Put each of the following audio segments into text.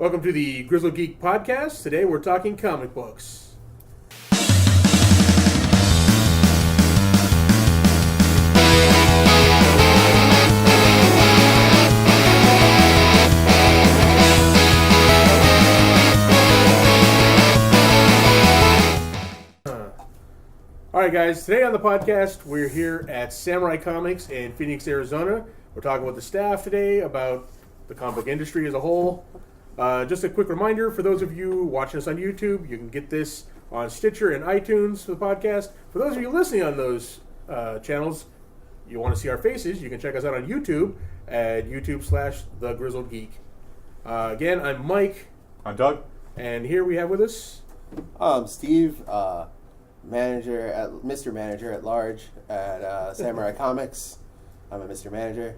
Welcome to the Grizzled Geek Podcast. Today we're talking comic books. Alright guys, today on the podcast we're here at Samurai Comics in Phoenix, Arizona. We're talking with the staff today about the comic book industry as a whole. Just a quick reminder, for those of you watching us on YouTube, you can get this on Stitcher and iTunes for the podcast. For those of you listening on those channels, you want to see our faces, you can check us out on YouTube at YouTube/The Grizzled Geek. Again, I'm Mike. I'm Doug. And here we have with us... Steve, Mr. Manager at Large at Samurai Comics. I'm a Mr. Manager.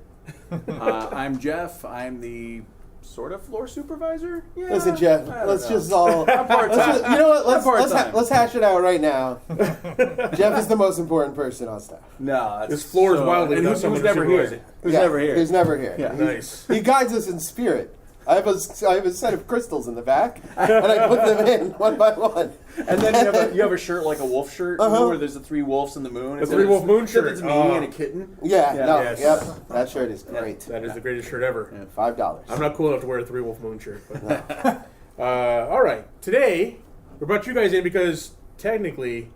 I'm Jeff. I'm the sort of floor supervisor. Yeah. Listen, Jeff. Let's just all. I'm part-time. You know what? Let's hash it out right now. Jeff is the most important person on staff. No, this floor is wildly. And who's never here? Who's never here? Who's never here? Yeah. Nice. He guides us in spirit. I have a set of crystals in the back, and I put them in one by one. And then you have a shirt like a wolf shirt, where there's the three wolves in the moon. The three wolf moon shirt. It's me and a kitten. Yep. That shirt is great. That is the greatest shirt ever. Yeah. $5. I'm not cool enough to wear a three wolf moon shirt. But no. All right. Today, we brought you guys in because technically,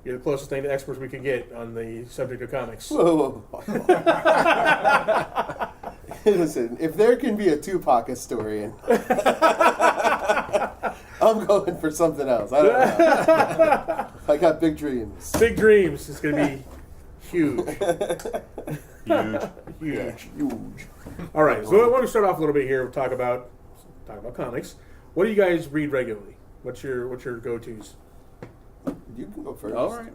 you're the closest thing to experts we could get on the subject of comics. Whoa. Listen, if there can be a Tupac historian, I'm going for something else. I don't know. I got big dreams. Big dreams. It's going to be huge. Huge. All right. So I want to start off a little bit here. Talk about comics. What do you guys read regularly? What's your go-tos? You can go first. All right.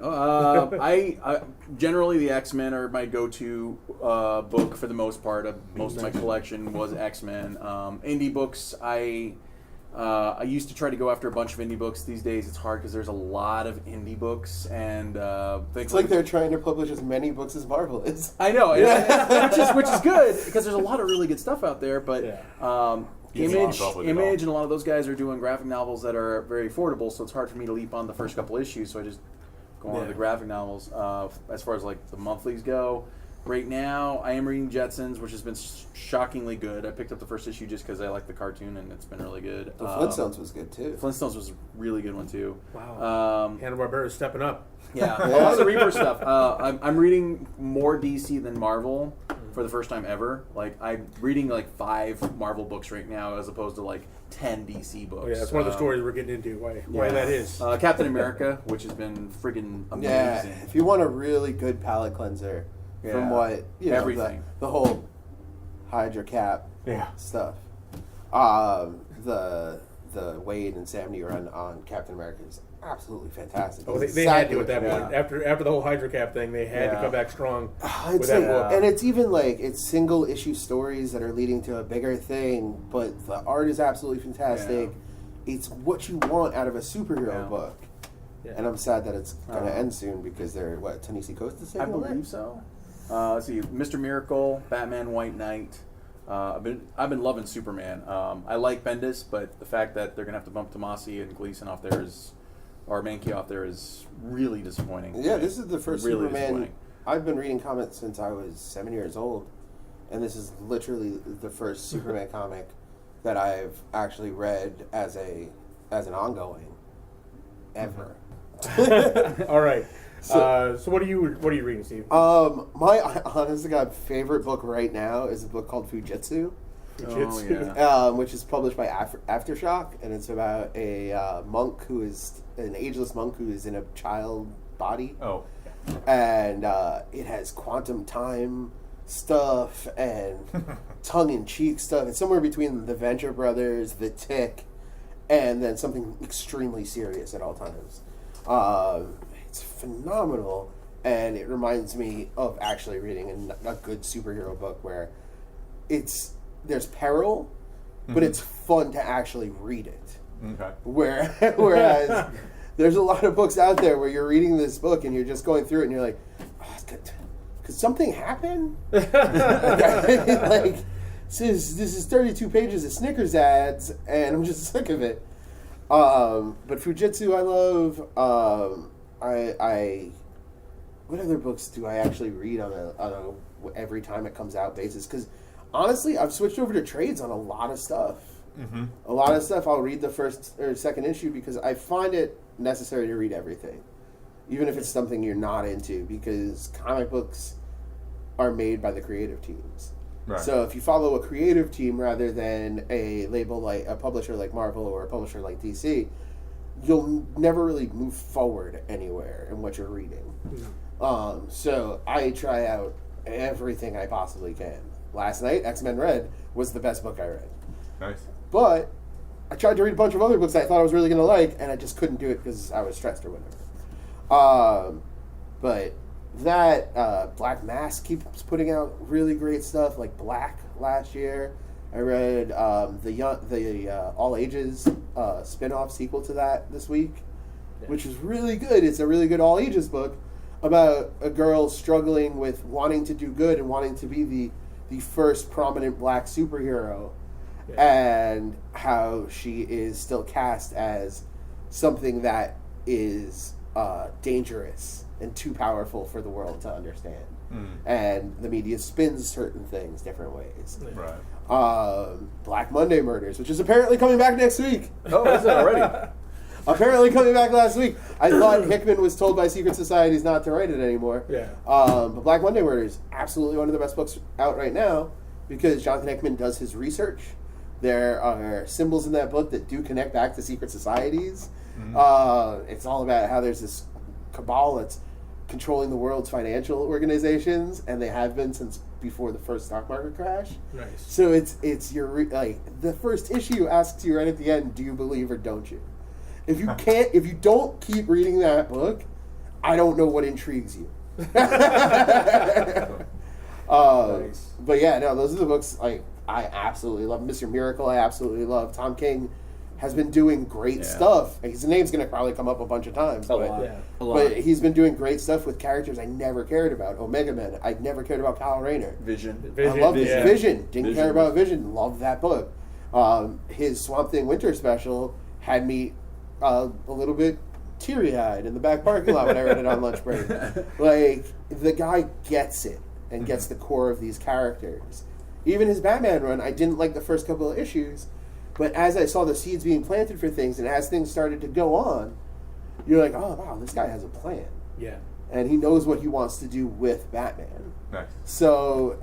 I generally the X-Men are my go-to book for the most part. Most of my collection was X-Men. Indie books, I used to try to go after a bunch of indie books. These days it's hard because there's a lot of indie books, and it's like they're trying to publish as many books as Marvel is. I know, which is good because there's a lot of really good stuff out there. But Image, and a lot of those guys are doing graphic novels that are very affordable, so it's hard for me to leap on the first couple issues. So I just go on to the graphic novels. As far as like the monthlies go, right now I am reading Jetsons, which has been shockingly good. I picked up the first issue just because I like the cartoon, and it's been really good. The Flintstones was good too. Flintstones was a really good one too. Wow. Hanna-Barbera is stepping up. Yeah, a lot of the Reaper stuff. I'm reading more DC than Marvel for the first time ever. Like, I'm reading like 5 Marvel books right now as opposed to like 10 DC books. Oh, yeah, that's one of the stories we're getting into. Why that is. Captain America, which has been friggin' amazing. Yeah, if you want a really good palate cleanser from what everything, the whole Hydra Cap stuff. The Wade and Sam Neill run on Captain America is absolutely fantastic. Oh, they had to at that point. After the whole Hydra Cap thing, they had to come back strong with that book. And it's even like, it's single issue stories that are leading to a bigger thing, but the art is absolutely fantastic. Yeah. It's what you want out of a superhero book. Yeah. And I'm sad that it's going to end soon because they're, Ta-Nehisi Coates is taking I believe so. Let's see, Mr. Miracle, Batman, White Knight. I've been loving Superman. I like Bendis, but the fact that they're gonna have to bump Tomasi and Gleason off there or Mankey off there is really disappointing. Yeah, this is the first Superman. I've been reading comics since I was 7 years old, and this is literally the first Superman comic that I've actually read as an ongoing ever. All right. So what are you reading, Steve? My honest to God favorite book right now is a book called Fujitsu. Which is published by Aftershock, and it's about a monk who is an ageless monk who is in a child body. Oh. And it has quantum time stuff and tongue-in-cheek stuff. It's somewhere between the Venture Brothers, The Tick, and then something extremely serious at all times. It's phenomenal, and it reminds me of actually reading a good superhero book where there's peril, but it's fun to actually read it. Okay. Whereas there's a lot of books out there where you're reading this book and you're just going through it and you're like, could something happen? this is 32 pages of Snickers ads, and I'm just sick of it. But Fujitsu I love. I what other books do I actually read on a every time it comes out basis? Because honestly, I've switched over to trades on a lot of stuff. Mm-hmm. A lot of stuff I'll read the first or second issue because I find it necessary to read everything, even if it's something you're not into, because comic books are made by the creative teams. Right. So if you follow a creative team rather than a label like a publisher like Marvel or a publisher like DC, you'll never really move forward anywhere in what you're reading. Mm-hmm. So I try out everything I possibly can. Last night, X-Men Red was the best book I read. Nice. But I tried to read a bunch of other books I thought I was really going to like, and I just couldn't do it because I was stressed or whatever. But that Black Mask keeps putting out really great stuff, like Black last year. I read the All Ages spin-off sequel to that this week, which is really good. It's a really good All Ages book about a girl struggling with wanting to do good and wanting to be the first prominent black superhero, and how she is still cast as something that is dangerous and too powerful for the world to understand. And the media spins certain things different ways. Right. Black Monday Murders, which is apparently coming back next week. Oh, is it already? Apparently coming back last week. I thought Hickman was told by secret societies not to write it anymore. Yeah. But Black Monday Murders, absolutely one of the best books out right now, because Jonathan Hickman does his research. There are symbols in that book that do connect back to secret societies. Mm-hmm. It's all about how there's this cabal that's controlling the world's financial organizations, and they have been since before the first stock market crash. Nice. So it's your the first issue asks you right at the end, do you believe or don't you? If you don't keep reading that book, I don't know what intrigues you. Nice. But yeah, no, those are the books I absolutely love. Mr. Miracle, I absolutely love. Tom King has been doing great stuff. His name's going to probably come up a bunch of times. But he's been doing great stuff with characters I never cared about. Omega Man, I never cared about Kyle Rayner. Vision. I loved Vision. Didn't care about Vision. Loved that book. His Swamp Thing Winter special had me a little bit teary-eyed in the back parking lot when I read it on lunch break. Like, the guy gets it and gets the core of these characters. Even his Batman run, I didn't like the first couple of issues, but as I saw the seeds being planted for things, and as things started to go on, you're like, oh, wow, this guy has a plan. Yeah. And he knows what he wants to do with Batman. Nice. So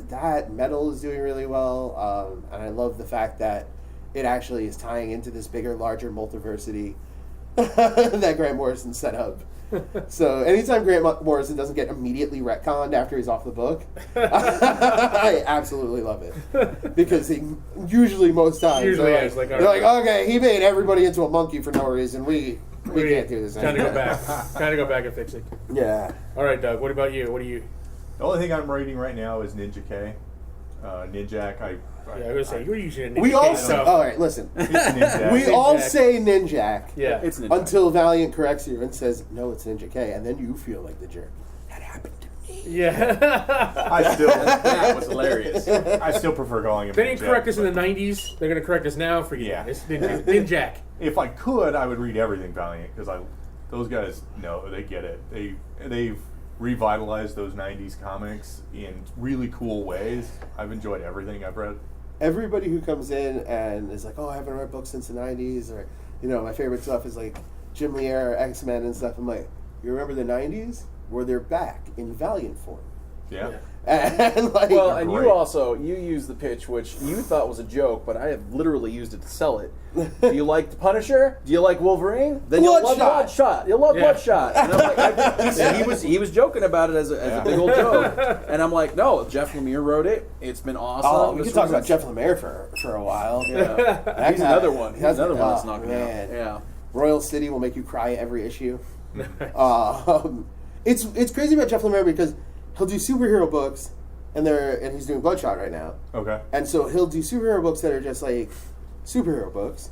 that Metal is doing really well, and I love the fact that it actually is tying into this bigger, larger multiversity that Grant Morrison set up. So anytime Grant Morrison doesn't get immediately retconned after he's off the book, I absolutely love it. Because usually most times they're like, okay, he made everybody into a monkey for no reason. We can't do this anymore. Kind of go back and fix it. Yeah. All right, Doug, what about you? What do you... The only thing I'm reading right now is Ninja K. Ninjak, I was going to say, you're using a Ninja We all say, all right, listen. We all say Ninjak it's Ninjak until Valiant corrects you and says, no, it's Ninja K, and then you feel like the jerk. That happened to me. Yeah. That was hilarious. I still prefer calling him They didn't correct us in the 90s. They're going to correct us now for you. Yeah. It's Ninjak. If I could, I would read everything Valiant, because those guys know, they get it. They've revitalized those 90s comics in really cool ways. I've enjoyed everything I've read. Everybody who comes in and is like, oh, I haven't read books since the 90s, or, my favorite stuff is like Jim Lear, X-Men and stuff. I'm like, you remember the 90s? Well, they're back in Valiant form. Yeah. And you used the pitch, which you thought was a joke, but I have literally used it to sell it. Do you like the Punisher? Do you like Wolverine? Then you'll love Bloodshot. You'll love Bloodshot. And I'm like, he was joking about it as a big old joke, and I'm like, no, Jeff Lemire wrote it. It's been awesome. Oh, we can talk about Jeff Lemire for a while. Yeah. He's another one. He's another one that's knocking out. Yeah. Royal City will make you cry every issue. It's crazy about Jeff Lemire because he'll do superhero books, and he's doing Bloodshot right now. Okay. And so he'll do superhero books that are just like superhero books,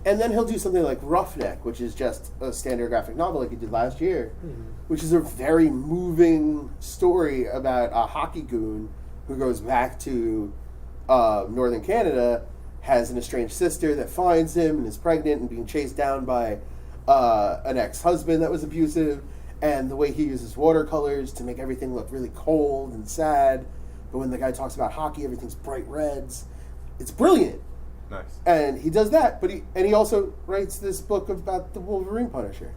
and then he'll do something like Roughneck, which is just a standard graphic novel like he did last year, which is a very moving story about a hockey goon who goes back to northern Canada has an estranged sister that finds him and is pregnant and being chased down by an ex-husband that was abusive, and the way he uses watercolors to make everything look really cold and sad. But when the guy talks about hockey, everything's bright reds. It's brilliant. Nice. And he does that, but he also writes this book about the Wolverine Punisher.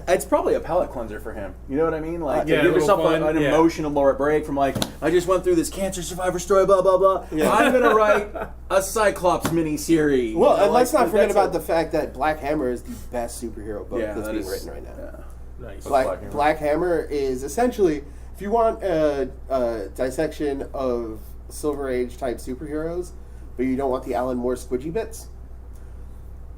It's probably a palate cleanser for him. You know what I mean? Like, Yeah, give yourself fun, an emotional break from like, I just went through this cancer survivor story, blah blah blah. Yeah. I'm gonna write a Cyclops miniseries. Well, and let's not forget about the fact that Black Hammer is the best superhero book that's being written right now. Yeah. Nice. Black Hammer is essentially, if you want a dissection of Silver Age type superheroes, but you don't want the Alan Moore squidgy bits,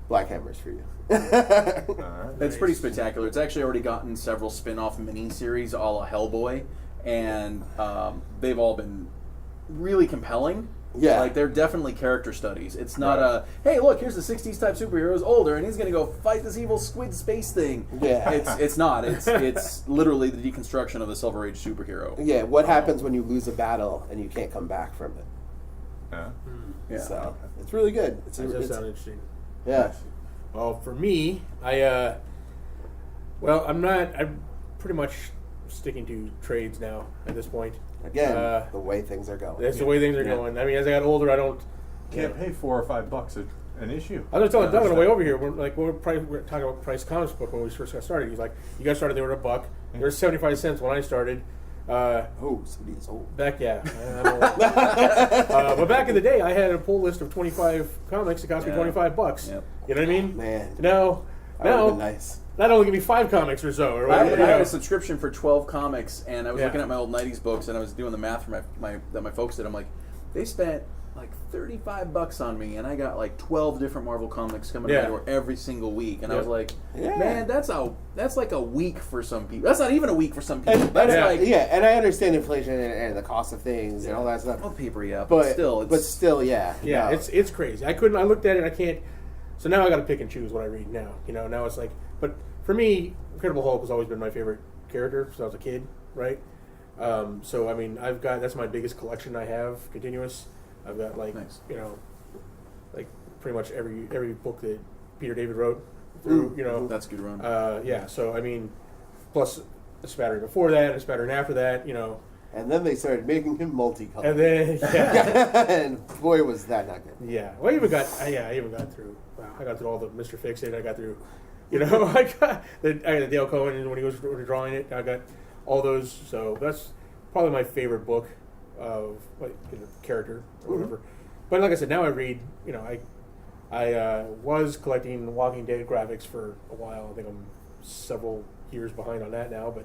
Black Hammer's for you. It's pretty spectacular. It's actually already gotten several spin-off miniseries a la Hellboy, and they've all been really compelling. Yeah. Like, they're definitely character studies. It's not a, hey, look, here's the 60s type superhero who's older, and he's going to go fight this evil squid space thing. Yeah. It's not. It's literally the deconstruction of the Silver Age superhero. Yeah, what happens when you lose a battle and you can't come back from it? Yeah. So, it's really good. That does sound interesting. Yeah. Well, for me, I'm pretty much sticking to trades now at this point. Again, the way things are going. That's the way things are going. I mean, as I got older, I don't... Can't pay $4 or $5 an issue. I was telling Doug on the way over here, we're talking about Price Comics book when we first got started. He's like, you guys started, they were $1. They were 75 cents when I started. Somebody is old. I'm old. But back in the day, I had a pull list of 25 comics. It cost me $25. Yep. You know what I mean? Man. Now, That would have been nice. not only give me 5 comics or so. Or I whatever, had a subscription for 12 comics, and I was Yeah. looking at my old 90s books, and I was doing the math for that my folks did. I'm like, they spent like $35 on me, and I got like 12 different Marvel comics coming to my door every single week, and I was like, man, that's like a week for some people. That's not even a week for some people. And I understand inflation and the cost of things and all that stuff. I'll paper you up, But still, Yeah, no. it's crazy. I looked at it, I can't. So now I got to pick and choose what I read now. You know, now it's like, but for me, Incredible Hulk has always been my favorite character since I was a kid, right? So I mean, that's my biggest collection I have, continuous. I've got like, you know, like pretty much every book that Peter David wrote through, you know. That's a good run. Yeah, so I mean, plus a spattering before that, and a spattering after that, you know. And then they started making him multicolored. And then, and boy, was that not good. Yeah, well, I even got through. Wow, I got through all the Mr. Fix-It. I got through, you know, I got Dale Cohen when he was drawing it. I got all those. So that's probably my favorite book of like character or whatever. But like I said, now I read. You know, I was collecting Walking Dead graphics for a while. I think I'm several years behind on that now, but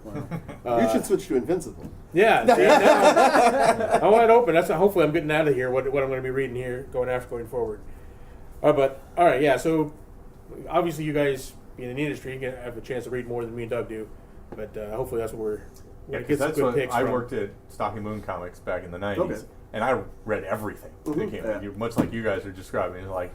you should switch to Invincible. Yeah, see, now, I want it open. Hopefully I'm getting out of here. What I'm going to be reading here going forward. But all right, yeah. So obviously you guys being in the industry, you have a chance to read more than me and Doug do. But hopefully that's what we're going to get some good picks. I worked at Stocking Moon Comics back in the 90s, and I read everything that came out. Much like you guys are describing. Like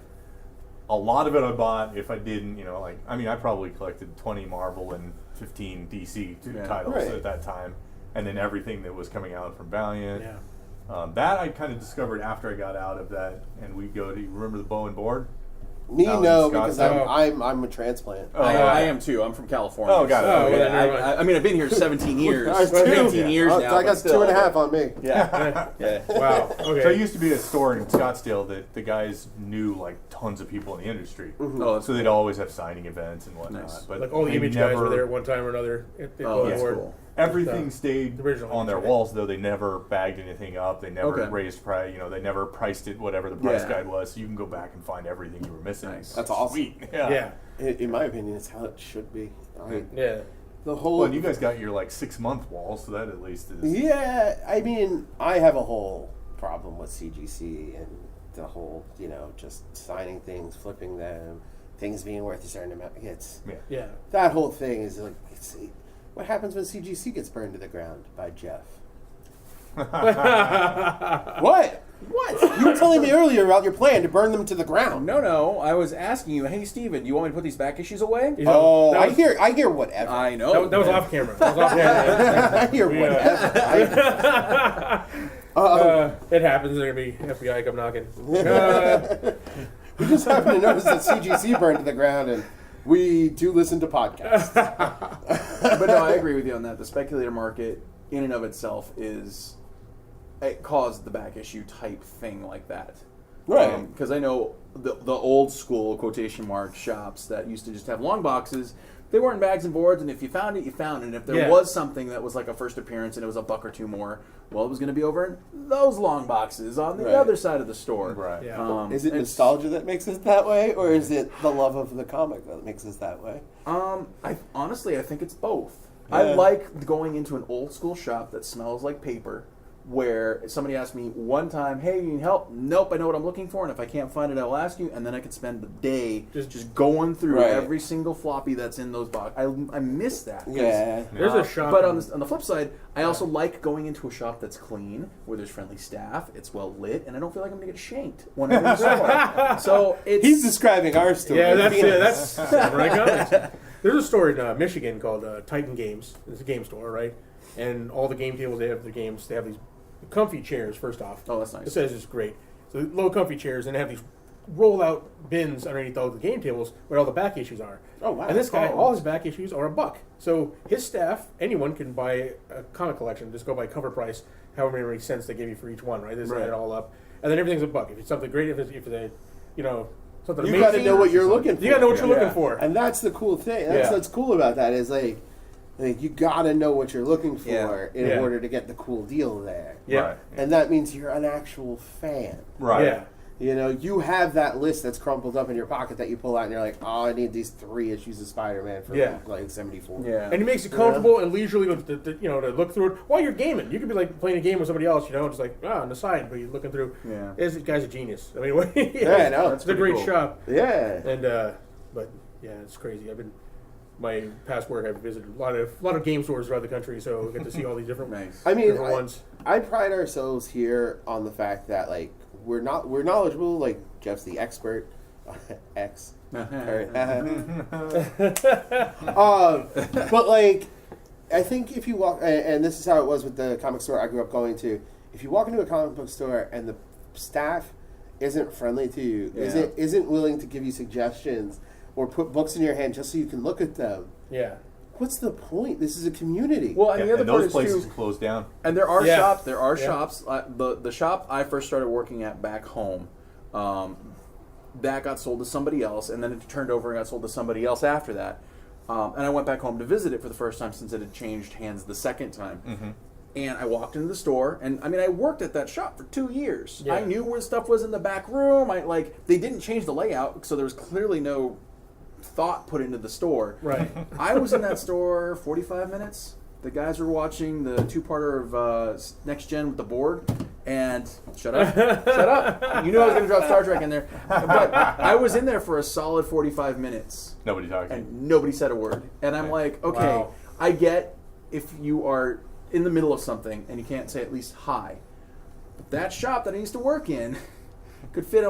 a lot of it I bought. If I didn't, you know, like I mean, I probably collected 20 Marvel and 15 DC titles at that time, and then everything that was coming out from Valiant. Yeah. That I kind of discovered after I got out of that, and we go to, you remember the Bow and Board? Me, no, because I'm a transplant. I am too. I'm from California. Oh, got it. I mean, I've been here 17 years. 17 years now. I got 2.5 on me. Yeah. Wow. Okay. So I used to be at a store in Scottsdale that the guys knew like tons of people in the industry. Oh, so they'd always have signing events and whatnot. Nice. But like all the Image guys were there at one time or another. That's cool. Everything stayed on their Image, walls, though. They never bagged anything up. They never raised price. You know, they never priced it whatever the price guide was. So you can go back and find everything you were missing. Nice. That's awesome. Sweet. Yeah. In my opinion, it's how it should be. Yeah. The whole. Well, and you guys got your like 6-month wall, so that at least is. Yeah, I mean, I have a whole problem with CGC and the whole, you know, just signing things, flipping them, things being worth a certain amount. Yeah. That whole thing is like, what happens when CGC gets burned to the ground by Jeff? What? You were telling me earlier about your plan to burn them to the ground. No. I was asking you, hey, Steven, do you want me to put these back issues away? I hear whatever. I know. That was off camera. I hear whatever. It happens. There's going to be FBI come knocking. We just happened to notice that CGC burned to the ground, and we do listen to podcasts. But no, I agree with you on that. The speculator market, in and of itself, it caused the back issue type thing like that. Right. Because I know the old school quotation mark shops that used to just have long boxes. They weren't bags and boards, and if you found it, you found it. And if there was something that was like a first appearance and it was $1 or $2 more, well, it was going to be over in those long boxes on the other side of the store. Right. Yeah. Is it nostalgia that makes us that way, or is it the love of the comic that makes us that way? Honestly, I think it's both. Yeah. I like going into an old school shop that smells like paper, where somebody asked me one time, hey, you need help? Nope, I know what I'm looking for, and if I can't find it, I'll ask you, and then I could spend the day just going through every single floppy that's in those boxes. I miss that. Yeah. There's a shop. But on the flip side, I also like going into a shop that's clean, where there's friendly staff, it's well lit, and I don't feel like I'm going to get shanked when I'm in the store. So He's describing our story. Yeah, that's Samurai Comics. There's a store in Michigan called Titan Games. It's a game store, right? And all the game tables, they have these comfy chairs, first off. Oh, that's nice. It says it's great. So low comfy chairs, and they have these roll-out bins underneath all the game tables where all the back issues are. Oh, wow. And this guy, all his back issues are $1. So his staff, anyone can buy a comic collection. Just go by cover price, however many cents they give you for each one, right? They set it all up. And then everything's $1. If it's something great, if it's something amazing. You got to know what you're looking for. You got to know what you're looking for. And that's the cool thing. That's cool about that is like you gotta know what you're looking for in order to get the cool deal there. Yeah. Right. And that means you're an actual fan. Right. Yeah. You know, you have that list that's crumpled up in your pocket that you pull out and you're like, oh, I need these 3 issues of Spider-Man for like $74. Yeah. And it makes it comfortable and leisurely to look through it while you're gaming. You could be like playing a game with somebody else, just like on the side, but you're looking through. Yeah. This guy's a genius. I mean, I know. It's a great shop. Yeah. And but yeah, it's crazy. My past work, I've visited a lot of game stores around the country, so I get to see all these different different ones. I pride ourselves here on the fact that like we're knowledgeable. Like Jeff's the expert. X. But like, I think if you walk, and this is how it was with the comic store I grew up going to. If you walk into a comic book store and the staff isn't friendly to you, isn't willing to give you suggestions or put books in your hand just so you can look at them. Yeah. What's the point? This is a community. Well, and the other and part those is places too, closed down. and there are shops. There are Yeah. shops. The shop I first started working at back home, that got sold to somebody else, and then it turned over and got sold to somebody else after that. And I went back home to visit it for the first time since it had changed hands the second time. Mm-hmm. And I walked into the store, and I mean, I worked at that shop for 2 years. Yeah. I knew where stuff was in the back room. They didn't change the layout, so there was clearly no thought put into the store. Right. I was in that store 45 minutes. The guys were watching the 2-parter of Next Gen with the board, and shut up. You knew I was going to drop Star Trek in there. But I was in there for a solid 45 minutes. Nobody talking. And nobody said a word. And I'm like, okay, Wow. I get if you are in the middle of something and you can't say at least hi. But that shop that I used to work in could fit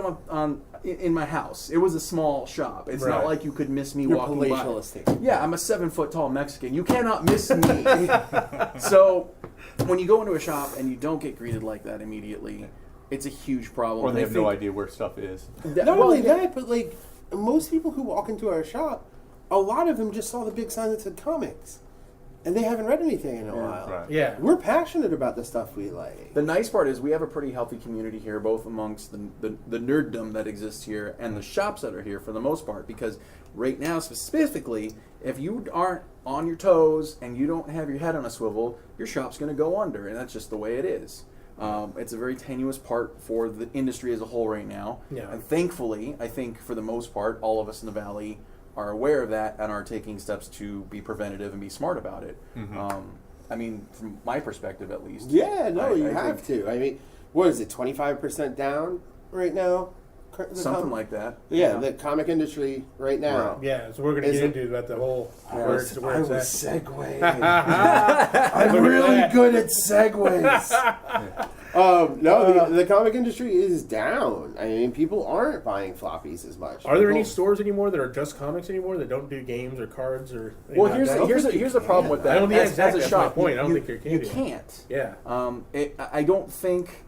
in my house. It was a small shop. It's not like you could miss me You're walking palatialistic. by. Yeah, I'm a 7-foot tall Mexican. You cannot miss me. So when you go into a shop and you don't get greeted like that immediately, it's a huge problem. Or they have no idea where stuff is. Not only that, but like most people who walk into our shop, a lot of them just saw the big sign that said comics. And they haven't read anything in a while. Right. Yeah. We're passionate about the stuff we like. The nice part is we have a pretty healthy community here, both amongst the nerddom that exists here and the shops that are here for the most part. Because right now, specifically, if you aren't on your toes and you don't have your head on a swivel, your shop's going to go under, and that's just the way it is. It's a very tenuous part for the industry as a whole right now. Yeah. And thankfully, I think for the most part, all of us in the Valley are aware of that and are taking steps to be preventative and be smart about it. Mm-hmm. I mean, from my perspective at least. Yeah, no, you I have to. I mean, what is it, 25% down right now? Something like that. Yeah, the comic industry right now. Right. Yeah, so we're going to get into about the whole where it's at. segueing. I'm really good at segues. The comic industry is down. I mean, people aren't buying floppies as much. Are there any stores anymore that are just comics anymore that don't do games or cards or? Well, here's the problem with that. I don't think as a shop, my point. I don't think you can. You can't. Yeah. I don't think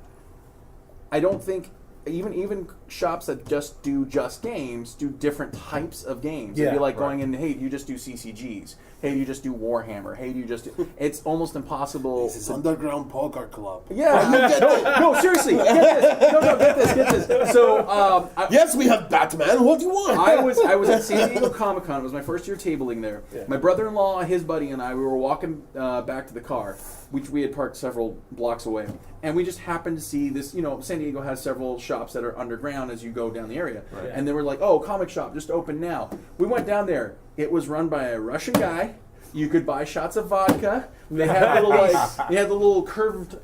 even shops that just do games do different types of games. It'd be like going in, hey, do you just do CCGs? Hey, do you just do Warhammer? Hey, do you just do... It's almost impossible. This is Underground Poker Club. Yeah. No, seriously. Get this. So, yes, we have Batman. What do you want? I was at San Diego Comic-Con. It was my first year tabling there. Yeah. My brother-in-law, his buddy, and I, we were walking back to the car, which we had parked several blocks away. And we just happened to see this, San Diego has several shops that are underground as you go down the area. Right. And they were like, oh, comic shop, just open now. We went down there. It was run by a Russian guy. You could buy shots of vodka. They had the little curved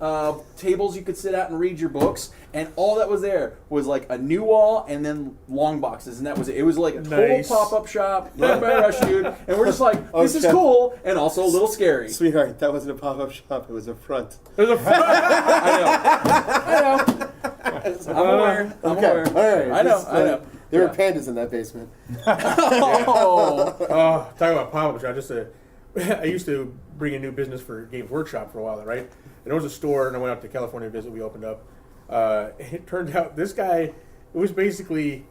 tables you could sit at and read your books. And all that was there was like a new wall and then long boxes. And that was it. It was like a total pop-up shop run by a Russian dude. And we're just like, this is cool and also a little scary. Sweetheart, that wasn't a pop-up shop. It was a front. It was a front. I know. I'm aware. All right. I know. There were pandas in that basement. Talk about pop-up shop. I used to bring a new business for Games Workshop for a while, right? And there was a store, and I went out to California to visit. We opened up. It turned out this guy, it was basically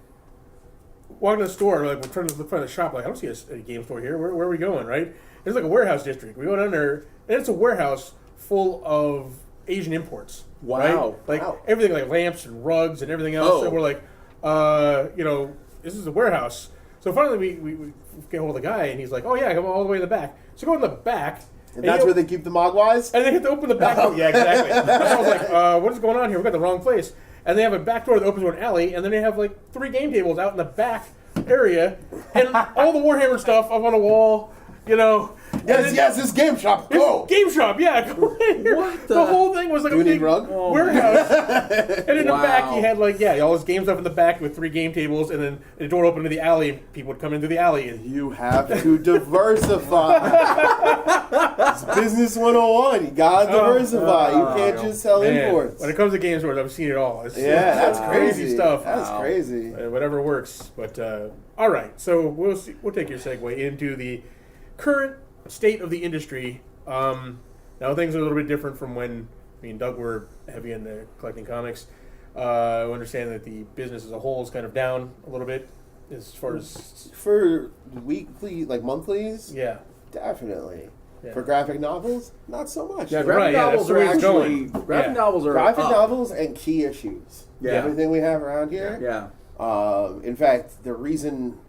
walking to the store, and we're trying to look for the shop. Like, I don't see a game store here. Where are we going, right? It's like a warehouse district. We go down there, and it's a warehouse full of Asian imports. Wow. Right? Everything, like lamps and rugs and everything else. Oh. And we're like, this is a warehouse. So finally, we get hold of the guy, and he's like, "Oh yeah, come all the way in the back." So go in the back, and that's where they keep the Mogwais. And they have to open the back door. Yeah, exactly. So I was like, "What is going on here? We got the wrong place." And they have a back door that opens to an alley, and then they have like 3 game tables out in the back area, and all the Warhammer stuff up on a wall. Yes, this game shop. Go. Game shop, yeah. Go in here. What the whole thing was like a big rug? warehouse. And in the back, he had all his game stuff in the back with 3 game tables, and then the door opened to the alley, and people would come into the alley. And you have to diversify. It's business 101. You gotta diversify. You can't just sell imports. When it comes to game stores, I've seen it all. That's crazy stuff. That's crazy. Whatever works. But all right, so we'll take your segue into the current state of the industry. Now things are a little bit different from when me and Doug were heavy into collecting comics. I understand that the business as a whole is kind of down a little bit as far as for weekly, like monthlies. Yeah, definitely. Yeah. For graphic novels, not so much. Yeah, graphic novels are actually graphic novels and key issues. Yeah, everything we have around here. Yeah. In fact, the reason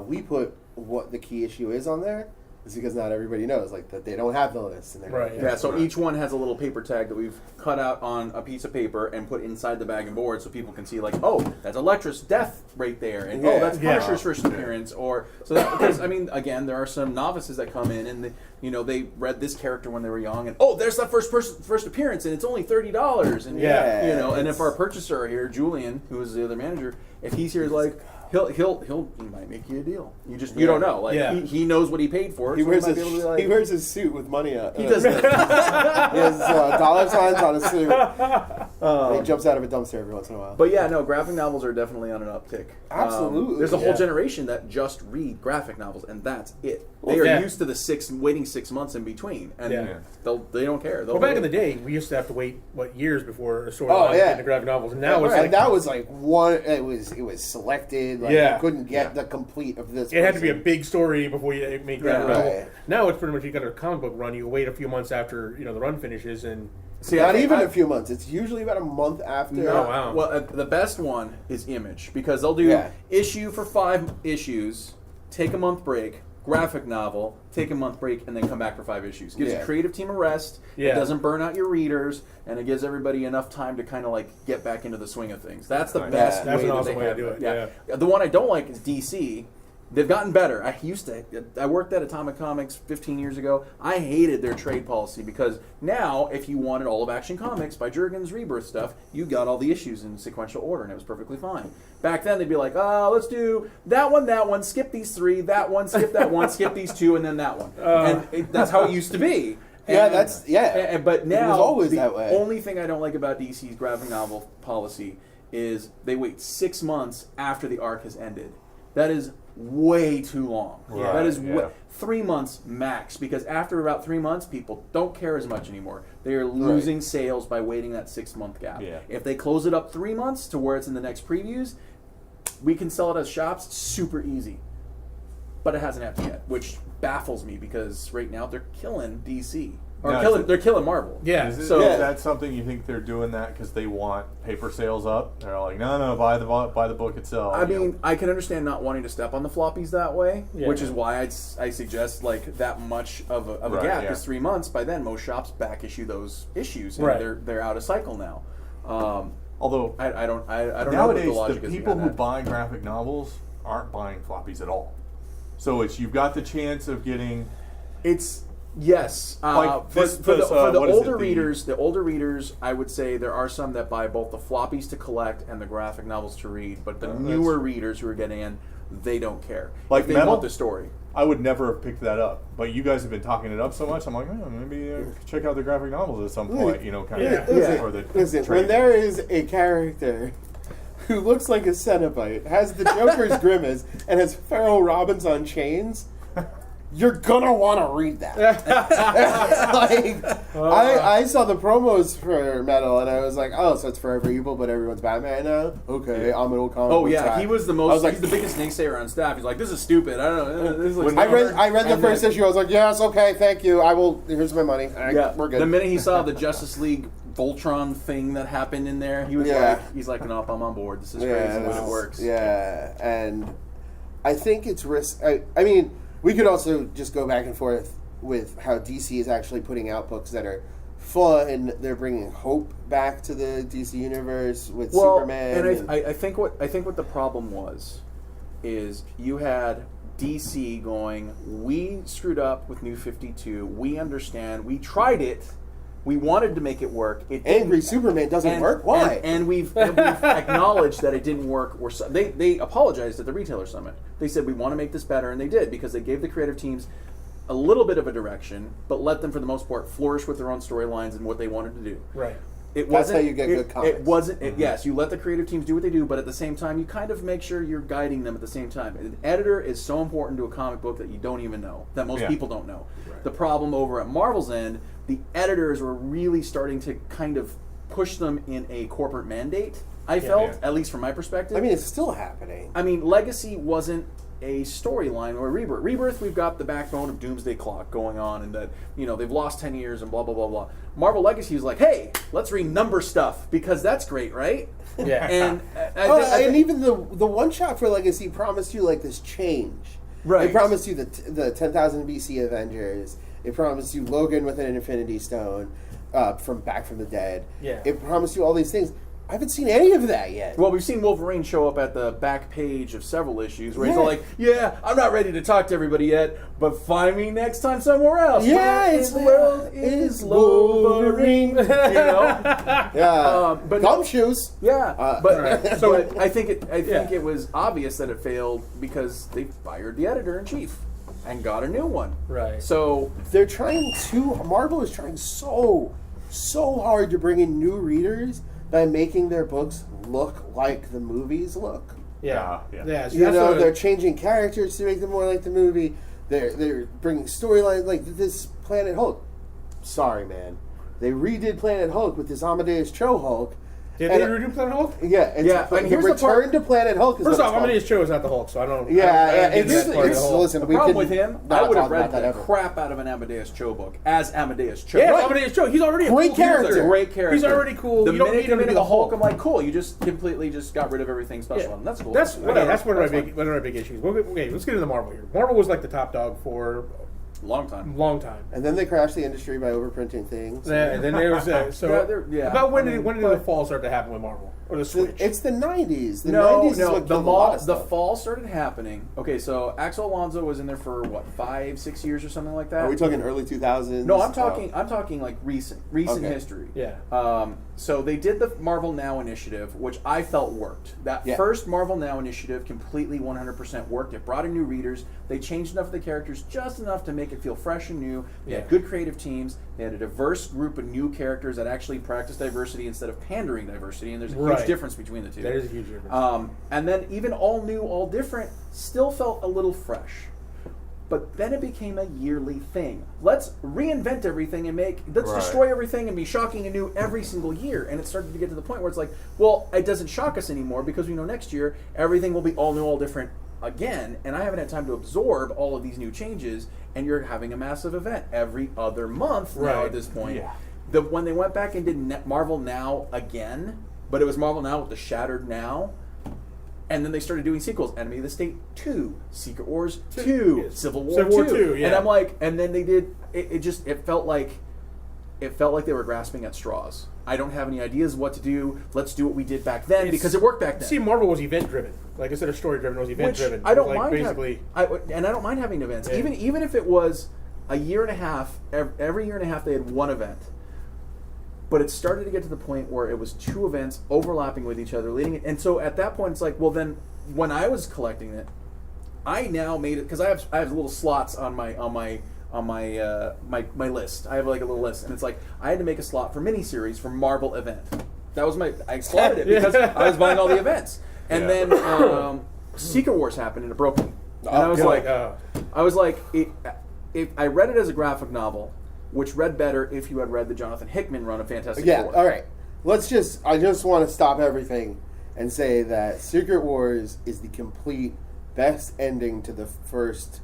we put what the key issue is on there is because not everybody knows, like, that they don't have the list. And right. Yeah, so each one has a little paper tag that we've cut out on a piece of paper and put inside the bag and board so people can see, like, oh, that's Electra's death right there, and oh, that's Punisher's first appearance, or so that, because I mean, again, there are some novices that come in and they read this character when they were young, and oh, there's that first appearance, and it's only $30, and and if our purchaser here, Julian, who is the other manager, if he's here, like. He might make you a deal. You don't know. Like he knows what he paid for it. He wears his suit with money on. He does that. He has dollar signs on his suit. He jumps out of a dumpster every once in a while. But yeah, no, graphic novels are definitely on an uptick. Absolutely. There's a whole generation that just read graphic novels, and that's it. They are used to the waiting 6 months in between, and they don't care. Back in the day, we used to have to wait years before a story line into graphic novels, and now it's like that was like one. It was selected. Like you couldn't get the complete of this. It had to be a big story before you make graphic novel. Now it's pretty much you got a comic book run. You wait a few months after the run finishes, and not even a few months. It's usually about a month after. No, wow. Well, the best one is Image, because they'll do issue for 5 issues, take a month break. Graphic novel, take a month break, and then come back for 5 issues. Gives the creative team a rest. It doesn't burn out your readers, and it gives everybody enough time to kind of like get back into the swing of things. That's the best That's way an that awesome they way have to do it. Yeah. The one I don't like is DC. They've gotten better. I worked at Atomic Comics 15 years ago. I hated their trade policy because now, if you wanted all of Action Comics by Jurgen's Rebirth stuff, you got all the issues in sequential order, and it was perfectly fine. Back then, they'd be like, oh, let's do that one, skip these 3, that one, skip that one, skip these 2, and then that one. And that's how it used to be. But now, it was always the that way. only thing I don't like about DC's graphic novel policy is they wait 6 months after the arc has ended. That is way too long. Right, that is yeah. 3 months max, because after about 3 months, people don't care as much anymore. They are losing sales by waiting that 6 month gap. Yeah. If they close it up 3 months to where it's in the next previews, we can sell it as shops super easy. But it hasn't happened yet, which baffles me because right now they're killing DC. They're killing Marvel. Yeah. Is that something you think they're doing that because they want paper sales up? They're like, no, buy the book itself. I mean, I can understand not wanting to step on the floppies that way, Yeah. which is why I suggest like that much of a gap, because 3 months, by then most shops back issue those issues, and they're out of cycle now. Although I don't know what nowadays the logic the is people behind who that. buy graphic novels aren't buying floppies at all. So you've got the chance of getting. Yes, Like for the what is older it, readers, I would say there are some that buy both the floppies to collect and the graphic novels to read. But the newer readers who are getting in, they don't care. Like they Metal? want the story. I would never have picked that up, but you guys have been talking it up so much. I'm like, maybe check out the graphic novels at some point. Listen, when there is a character who looks like a Cenobite, has the Joker's grimace, and has Pharrell Robbins on chains, you're gonna want to read that. I saw the promos for Metal, and I was like, oh, so it's Forever Evil, but everyone's Batman now? Okay, I'm an old comic book guy. He was he's the biggest naysayer on staff. He's like, this is stupid. I don't know. This looks I read the first issue. I was like, yes, okay, thank you. Here's my money. We're good. The minute he saw the Justice League Voltron thing that happened in there, he was nope, I'm on board. This is crazy, but it works. Yeah, and I think it's risk. I mean, we could also just go back and forth with how DC is actually putting out books that are fun. They're bringing hope back to the DC universe with Superman. And I think what the problem is you had DC going, we screwed up with New 52. We understand. We tried it. We wanted to make it work. Angry Superman doesn't work? Why? And we've acknowledged that it didn't work. They apologized at the retailer summit. They said, we want to make this better, and they did, because they gave the creative teams a little bit of a direction, but let them, for the most part, flourish with their own storylines and what they wanted to do. Right. That's how you get good comics. It wasn't. Yes, you let the creative teams do what they do, but at the same time, you kind of make sure you're guiding them at the same time. An editor is so important to a comic book that you don't even know, that most people don't know. Right. The problem over at Marvel's end, the editors were really starting to kind of push them in a corporate mandate, I felt, at least from my perspective. I mean, it's still happening. I mean, Legacy wasn't a storyline, or Rebirth, we've got the backbone of Doomsday Clock going on, and that, they've lost 10 years and blah, blah, blah, blah. Marvel Legacy is like, hey, let's renumber stuff, because that's great, right? Yeah. And and even the one-shot for Legacy promised you, like, this change. Right. It promised you the 10,000 BC Avengers. It promised you Logan with an Infinity Stone from Back from the Dead. Yeah. It promised you all these things. I haven't seen any of that yet. Well, we've seen Wolverine show up at the back page of several issues where he's all like, I'm not ready to talk to everybody yet, but find me next time somewhere else. Yeah, it's the world is Wolverine. Yeah. But Gumshoes. Yeah. But so I think it was obvious that it failed because they fired the editor-in-chief and got a new one. Right. So they're Marvel is trying so hard to bring in new readers by making their books look like the movies look. Yeah. So they're changing characters to make them more like the movie. They're bringing storylines like this Planet Hulk. Sorry, man. They redid Planet Hulk with this Amadeus Cho Hulk. Did they redo Planet Hulk? Yeah. And here's Return to Planet Hulk. First off, Amadeus Cho is not the Hulk, so I don't. Listen, the problem with him, I would have read the crap out of an Amadeus Cho book as Amadeus Cho. Yeah, Amadeus Cho. He's already a great character. Great character. He's already cool. The you don't minute need him to be the Hulk, I'm like, cool. You just completely got rid of everything special. Yeah. That's cool. That's one of my big issues. Okay, let's get into Marvel here. Marvel was like the top dog for long time. And then they crashed the industry by overprinting things. Yeah, and then there was about when did the fall start to happen with Marvel? Or the Switch? It's the 90s. The no, 90s is what killed a lot of the stuff. fall started happening. Okay, so Axel Alonso was in there for what, 5-6 years or something like that. Are we talking early 2000s? No, I'm talking like recent Okay. history. Yeah. So they did the Marvel Now initiative, which I felt worked. That first Marvel Now initiative completely 100% worked. It brought in new readers. They changed enough of the characters, just enough to make it feel fresh and new. They had good creative teams. They had a diverse group of new characters that actually practiced diversity instead of pandering diversity, and there's a huge difference between the two. There is a huge difference. And then even all new, all different still felt a little fresh. But then it became a yearly thing. Let's reinvent everything and let's destroy everything and be shocking and new every single year. And it started to get to the point where it's like, well, it doesn't shock us anymore because we know next year everything will be all new, all different again. And I haven't had time to absorb all of these new changes. And you're having a massive event every other month now at this point. Yeah. When they went back and did Marvel Now again, but it was Marvel Now with the Shattered Now. And then they started doing sequels: Enemy of the State 2, Secret Wars 2, Civil War 2. Yeah. And I'm like, and then they did. It felt like they were grasping at straws. I don't have any ideas what to do. Let's do what we did back then because it worked back then. See, Marvel was event driven. Like instead of story driven, it was event driven. I don't like mind. Basically, I don't mind having events. Yeah. Even if it was a year and a half, every year and a half they had one event. But it started to get to the point where it was two events overlapping with each other, leading it. And so at that point, it's like, well, then when I was collecting it, I now made it because I have little slots on my list. I have like a little list, and it's like I had to make a slot for miniseries for Marvel event. That was I slotted it because I was buying all the events. And then Secret Wars happened and it broke me. And I was like, I read it as a graphic novel, which read better if you had read the Jonathan Hickman run of Fantastic Four. All right. I just want to stop everything and say that Secret Wars is the complete best ending to the first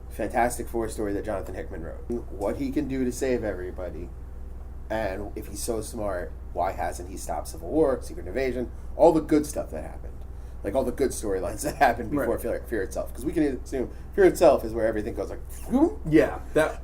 Fantastic Four story that Jonathan Hickman wrote. What he can do to save everybody, and if he's so smart, why hasn't he stopped Civil War, Secret Invasion, all the good stuff that happened. Like all the good storylines that happened before Fear Itself. Because we can assume Fear Itself is where everything goes like... Yeah. That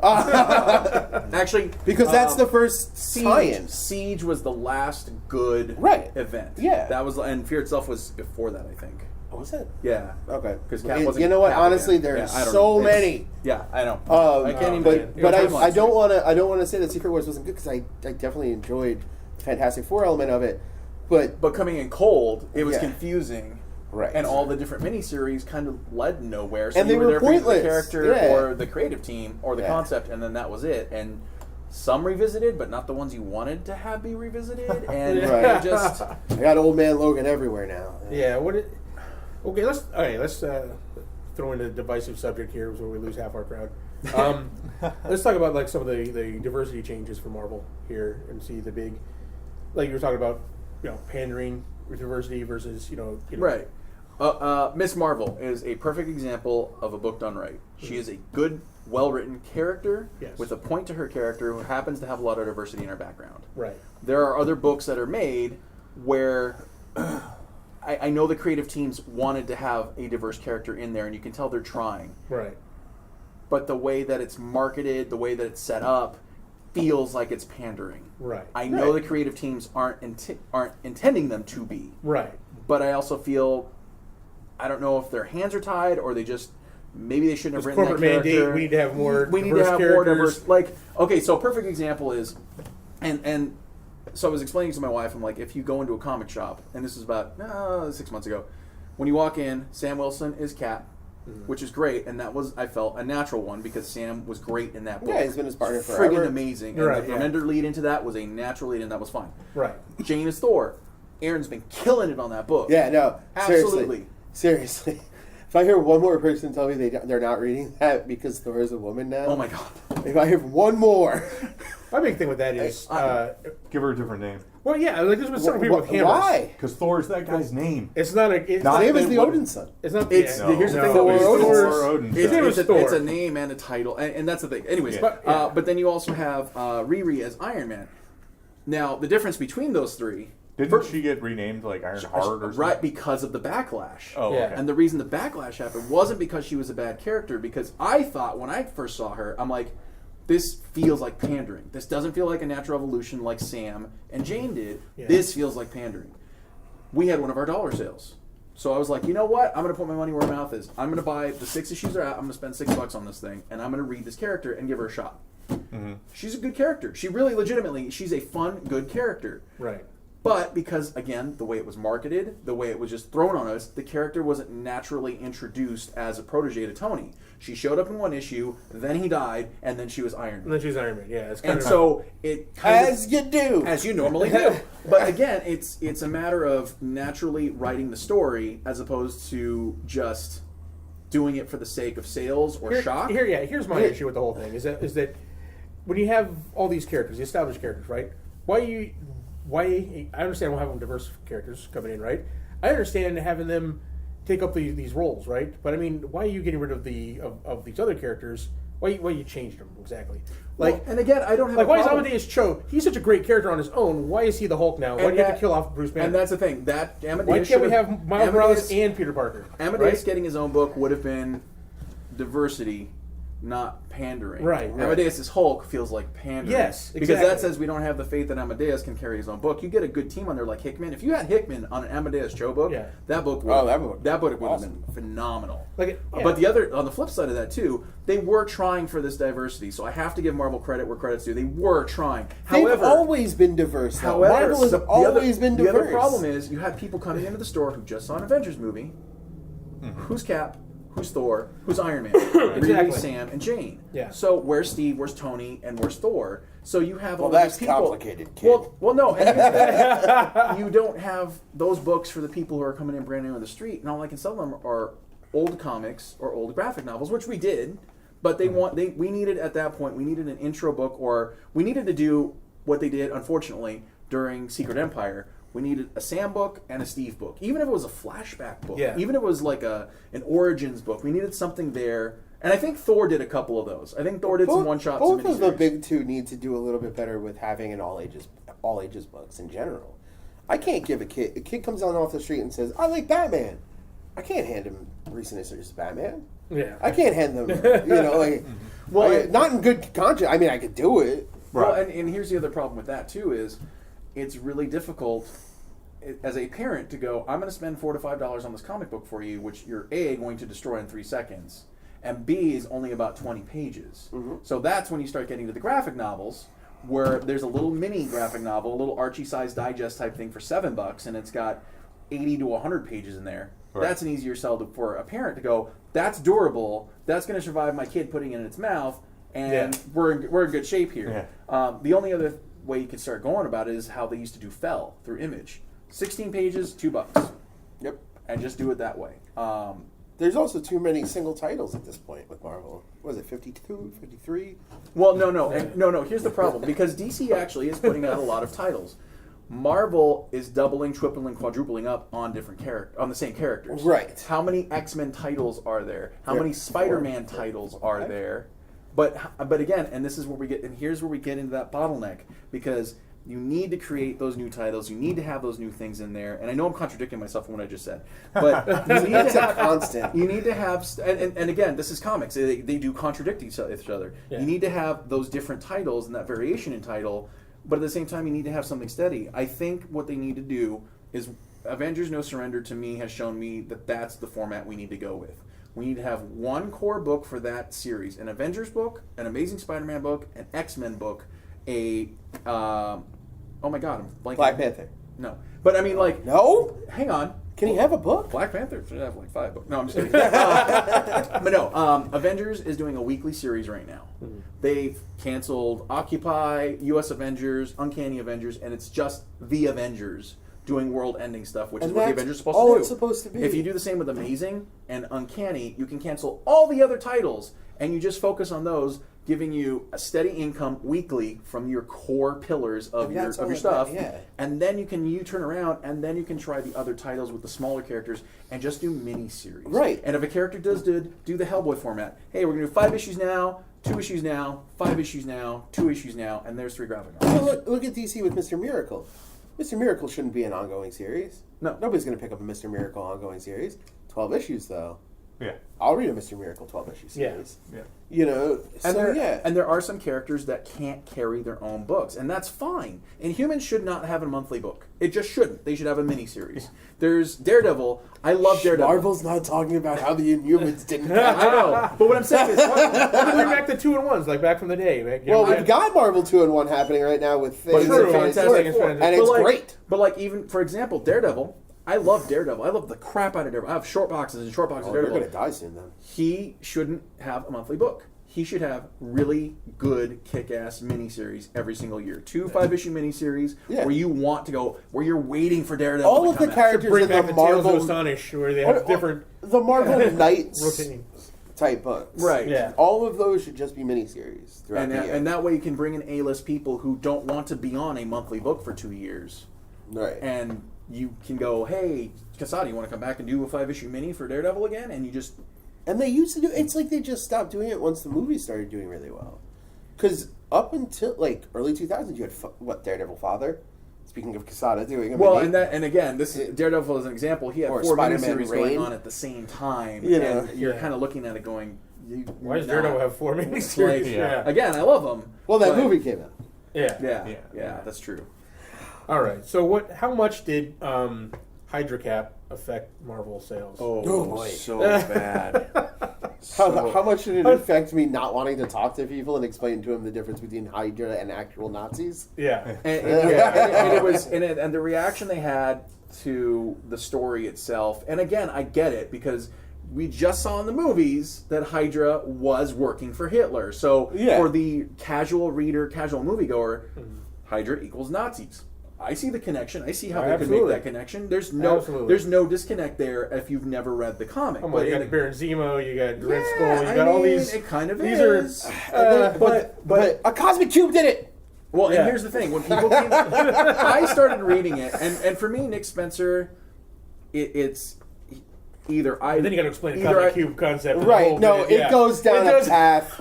actually... Because that's the first science. Siege was the last good event. Yeah. That was, and Fear Itself was before that, I think. Oh, was it? Yeah. Okay. Because you know what? Honestly, there's so many. Yeah, I know. I can't even... But I don't want to say that Secret Wars wasn't good because I definitely enjoyed the Fantastic Four element of it. But coming in cold, it was confusing. Right. And all the different miniseries kind of led nowhere. So and you they were there pointless. For the character or the creative team or the concept, and then that was it. And some revisited, but not the ones you wanted to have be revisited. And just... I got Old Man Logan everywhere now. Yeah. Okay, let's throw in a divisive subject here so we lose half our crowd. Let's talk about like some of the diversity changes for Marvel here and see the big, like you were talking about, pandering diversity versus right. Miss Marvel is a perfect example of a book done right. She is a good, well-written character with a point to her character who happens to have a lot of diversity in her background. Right. There are other books that are made where I know the creative teams wanted to have a diverse character in there, and you can tell they're trying. Right. But the way that it's marketed, the way that it's set up, feels like it's pandering. Right. I know the creative teams aren't intending them to be. Right. But I also feel, I don't know if their hands are tied or they just, maybe they shouldn't have written that character. Mandate, we need to have more diverse. Like, okay, so a perfect example is, and so I was explaining to my wife, I'm like, if you go into a comic shop, and this is about 6 months ago, when you walk in, Sam Wilson is Cap, which is great, and that was, I felt, a natural one because Sam was great in that book. Yeah, he's been his partner forever. Friggin' amazing. And the Remender lead into that was a natural lead, and that was fine. Right. Jane is Thor. Aaron's been killing it on that book. Yeah, no. Absolutely. Seriously. If I hear one more person tell me they're not reading that because Thor is a woman now. Oh my God. If I hear one more. My big thing with that is... give her a different name. Well, yeah, like there's been some people with hammers. Why? Because Thor's that guy's name. It's not a... His name is the Odin son. It's not... Here's the thing. Thor Odin. It's a name and a title, and that's the thing. Anyways, but then you also have Riri as Iron Man. Now, the difference between those three... Didn't she get renamed like Iron Heart or something? Right, because of the backlash. Oh, okay. And the reason the backlash happened wasn't because she was a bad character, because I thought when I first saw her, I'm like, this feels like pandering. This doesn't feel like a natural evolution like Sam and Jane did. Yeah. This feels like pandering. we had one of our dollar sales. So I was like, you know what? I'm going to put my money where my mouth is. I'm going to buy the 6 issues are out. I'm going to spend $6 on this thing, and I'm going to read this character and give her a shot. Mm-hmm. She's a good character. She really, legitimately, she's a fun, good character. Right. But because, again, the way it was marketed, the way it was just thrown on us, the character wasn't naturally introduced as a protege to Tony. She showed up in one issue, then he died, and then she was Iron Man. And then she was Iron Man, yeah. It's kind of so it as you do. As you normally do. But again, it's a matter of naturally writing the story as opposed to just doing it for the sake of sales or shock. Here's my issue with the whole thing, is that when you have all these characters, the established characters, right? Why I understand we'll have them diverse characters coming in, right? I understand having them take up these roles, right? But I mean, why are you getting rid of these other characters? Why you changed them exactly? Like, and again, I don't have why is Amadeus Cho? He's such a great character on his own. Why is he the Hulk now? Why do you have to kill off Bruce Banner? And that's the thing. That Amadeus. Why can't we have Miles Morales and Peter Parker? Amadeus getting his own book would have been diversity, not pandering. Right. Amadeus' Hulk feels like pandering. Yes, exactly. Because that says we don't have the faith that Amadeus can carry his own book. You get a good team on there like Hickman. If you had Hickman on an Amadeus Cho book, that book would have been phenomenal. But on the flip side of that too, they were trying for this diversity. So I have to give Marvel credit where credit's due. They were trying. They've always been diverse. However, Marvel has always been diverse. The other problem is you have people coming into the store who just saw an Avengers movie. Mm-hmm. Who's Cap? Who's Thor? Who's Iron Man? Exactly. Sam and Jane. Yeah. So where's Steve? Where's Tony? And where's Thor? So you have all that's these people. Complicated, kid. Well, no. And you don't have those books for the people who are coming in brand new on the street. And all I can sell them are old comics or old graphic novels, which we did. But we needed at that point. We needed an intro book, or we needed to do what they did, unfortunately, during Secret Empire. We needed a Sam book and a Steve book. Even if it was a flashback book. Yeah. Even if it was like an Origins book. We needed something there. And I think Thor did a couple of those. I think Thor did some one-shots. Both of the big two need to do a little bit better with having an all ages books in general. I can't give a kid comes down off the street and says, I like Batman. I can't hand him recent issues of Batman. Yeah. I can't hand them, not in good conscience. I mean, I could do it. Right. Well, and here's the other problem with that, too, is it's really difficult as a parent to go, I'm going to spend $4 to $5 on this comic book for you, which you're A, going to destroy in 3 seconds, and B, is only about 20 pages. Mm-hmm. So that's when you start getting to the graphic novels, where there's a little mini graphic novel, a little Archie-sized digest type thing for $7, and it's got 80 to 100 pages in there. Right. That's an easier sell for a parent to go, that's durable, that's going to survive my kid putting it in its mouth, and we're in good shape here. Yeah. The only other way you could start going about it is how they used to do Fell through Image. 16 pages, $2. Yep. And just do it that way. There's also too many single titles at this point with Marvel. What is it, 52, 53? Well, no. Here's the problem. Because DC actually is putting out a lot of titles. Marvel is doubling, tripling, quadrupling up on on the same characters. Right. How many X-Men titles are there? How many Spider-Man titles are there? But again, and this is where here's where we get into that bottleneck, because you need to create those new titles. You need to have those new things in there. And I know I'm contradicting myself from what I just said, but you need to have constant. You need to have, and again, this is comics. They do contradict each other. Yeah. You need to have those different titles and that variation in title, but at the same time, you need to have something steady. I think what they need to do is Avengers: No Surrender to me has shown me that that's the format we need to go with. We need to have one core book for that series: an Avengers book, an Amazing Spider-Man book, an X-Men book, oh my God, I'm blanking. Black Panther. No, but I mean, like, no. Hang on. Can he have a book? Black Panther should have like 5 books. No, I'm just kidding. But no, Avengers is doing a weekly series right now. Mm-hmm. They've canceled Occupy, U.S. Avengers, Uncanny Avengers, and it's just the Avengers doing world-ending stuff, which is what the Avengers are supposed to do. All it's supposed to be. If you do the same with Amazing and Uncanny, you can cancel all the other titles, and you just focus on those, giving you a steady income weekly from your core pillars of your stuff. And then you can turn around, and then you can try the other titles with the smaller characters and just do mini-series. Right. And if a character does do the Hellboy format, hey, we're going to do 5 issues now, 2 issues now, 5 issues now, 2 issues now, and there's 3 graphic novels. Well, look at DC with Mr. Miracle. Mr. Miracle shouldn't be an ongoing series. No. Nobody's going to pick up a Mr. Miracle ongoing series. 12 issues, though. Yeah. I'll read a Mr. Miracle 12-issue series. Yeah. You know, and there are some characters that can't carry their own books, and that's fine. And humans should not have a monthly book. It just shouldn't. They should have a miniseries. There's Daredevil. I love Daredevil. Marvel's not talking about how the Inhumans didn't I know, but what I'm saying is, bring back the 2-in-1s, like back from the day. Right? Well, we've got Marvel 2-in-1 happening right now with things. Fantastic, and it's great. But like, even for example, Daredevil. I love Daredevil. I love the crap out of Daredevil. I have short boxes and short boxes of Daredevil. You're going to die soon, then. He shouldn't have a monthly book. He should have really good, kick-ass miniseries every single year. 2 5-issue miniseries where you want to go, where you're waiting for Daredevil. All of the characters bring in back the the Tales Marvel of Astonish, where they have different the Marvel Knights routines. type books. Right. Yeah. All of those should just be miniseries throughout the year. And that way you can bring in A-list people who don't want to be on a monthly book for 2 years. Right. And you can go, hey, Casada, you want to come back and do a 5-issue mini for Daredevil again? And you just... And they used to do... It's like they just stopped doing it once the movies started doing really well. Because up until, like, early 2000s, you had, Daredevil Father? Speaking of Casada doing a mini. And again, this is Daredevil as an example. He had 4 miniseries going on at the same time. And you're kind of looking at it going... Why does Daredevil have 4 miniseries? Again, I love them. Well, that movie came out. Yeah, that's true. All right. So how much did Hydra Cap affect Marvel sales? Oh boy, so bad. How much did it affect me not wanting to talk to people and explain to them the difference between Hydra and actual Nazis? Yeah. And the reaction they had to the story itself. And again, I get it because we just saw in the movies that Hydra was working for Hitler. So for the casual reader, casual moviegoer, Hydra equals Nazis. I see the connection. I see how they could make that connection. There's no disconnect there if you've never read the comic. But you got Baron Zemo, you got Red Skull, you got all these. It kind of these is. But a cosmic cube did it. Well, and here's the thing: when people came, I started reading it, and for me, Nick Spencer, it's either then you got to explain the cosmic cube concept. Right? No, it goes down a path.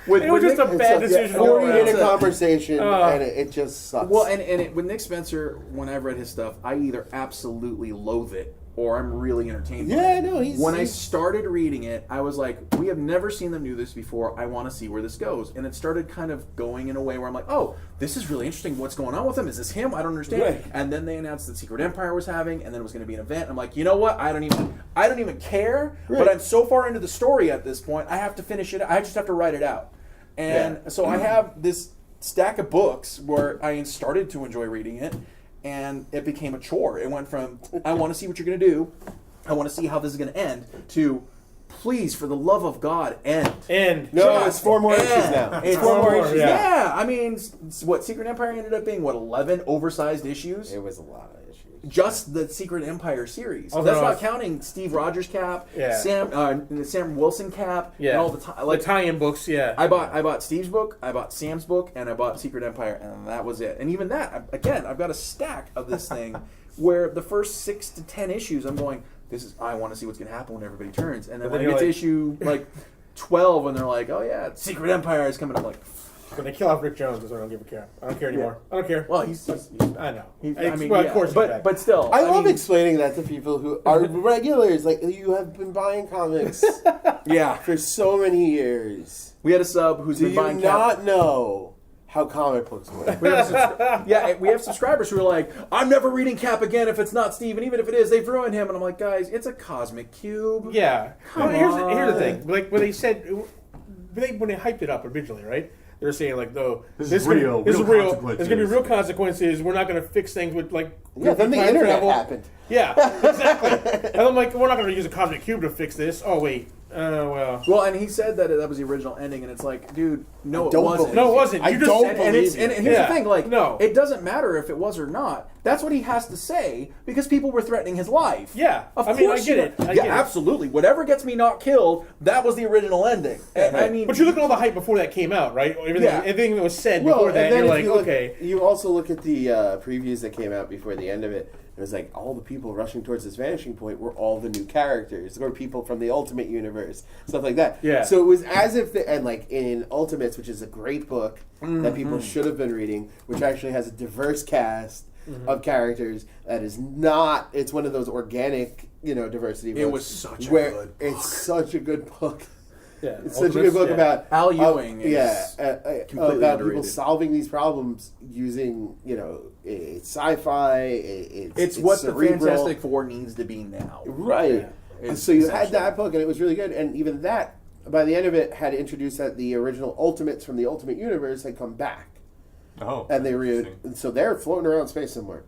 It was just a bad decision. 40-minute conversation, and it just sucks. Well, and with Nick Spencer, when I've read his stuff, I either absolutely loathe it or I'm really entertained by it. When I started reading it, I was like, we have never seen them do this before. I want to see where this goes. And it started kind of going in a way where I'm like, oh, this is really interesting. What's going on with him? Is this him? I don't understand. Right. And then they announced that Secret Empire was having, and then it was going to be an event. I'm like, you know what? I don't even care. Right. But I'm so far into the story at this point, I have to finish it. I just have to write it out. And so I have this stack of books where I started to enjoy reading it. And it became a chore. It went from, I want to see what you're going to do, I want to see how this is going to end, to, please, for the love of God, end. No, it's 4 more issues now. It's 4 more issues. Yeah. I mean, Secret Empire ended up being, 11 oversized issues? It was a lot of issues. Just the Secret Empire series. That's not counting Steve Rogers Cap, Sam Wilson Cap, and all the tie-in books. I bought Steve's book, I bought Sam's book, and I bought Secret Empire, and that was it. And even that, again, I've got a stack of this thing where the first 6 to 10 issues, I'm going, I want to see what's going to happen when everybody turns, and then when I get to issue 12, and they're like, oh yeah, Secret Empire is coming. I'm like. When they kill off Rick Jones, that's when I don't give a care. I don't care anymore. I don't care. Well, he's I know. Of course, but still. I love explaining that to people who are regulars. Like, you have been buying comics for so many years. We had a sub who's been buying. Do you not know how comic books work? We have subscribers who are like, I'm never reading Cap again if it's not Steve, and even if it is, they've ruined him. And I'm like, guys, it's a cosmic cube. Yeah. Here's the thing. Like, when they said, when they hyped it up originally, right? They're saying like, this is real. There's going to be real consequences. We're not going to fix things with like. Yeah, then the internet happened. Yeah, exactly. And I'm like, we're not going to use a cosmic cube to fix this. Oh wait. Well. Well, and he said that was the original ending, and it's like, dude, no, it wasn't. No, it wasn't. And here's the thing, like, it doesn't matter if it was or not. That's what he has to say because people were threatening his life. Yeah, of course. I get it. Absolutely. Whatever gets me not killed, that was the original ending. I mean, but you look at all the hype before that came out, right? Everything that was said before that, you're like, okay. You also look at the previews that came out before the end of it. It was like all the people rushing towards this vanishing point were all the new characters, or people from the Ultimate Universe, stuff like that. Yeah. So it was as if, and like in Ultimates, which is a great book that people should have been reading, which actually has a diverse cast of characters that is not. It's one of those organic, diversity books. It was such a good book. It's such a good book. Yeah, it's such a good book about Al Ewing. Completely about people solving these problems using it's sci-fi. It's what cerebral. the Fantastic Four needs to be now. Right. And so you had that book, and it was really good. And even that, by the end of it, had introduced that the original Ultimates from the Ultimate Universe had come back. Oh, and so they're floating around space somewhere.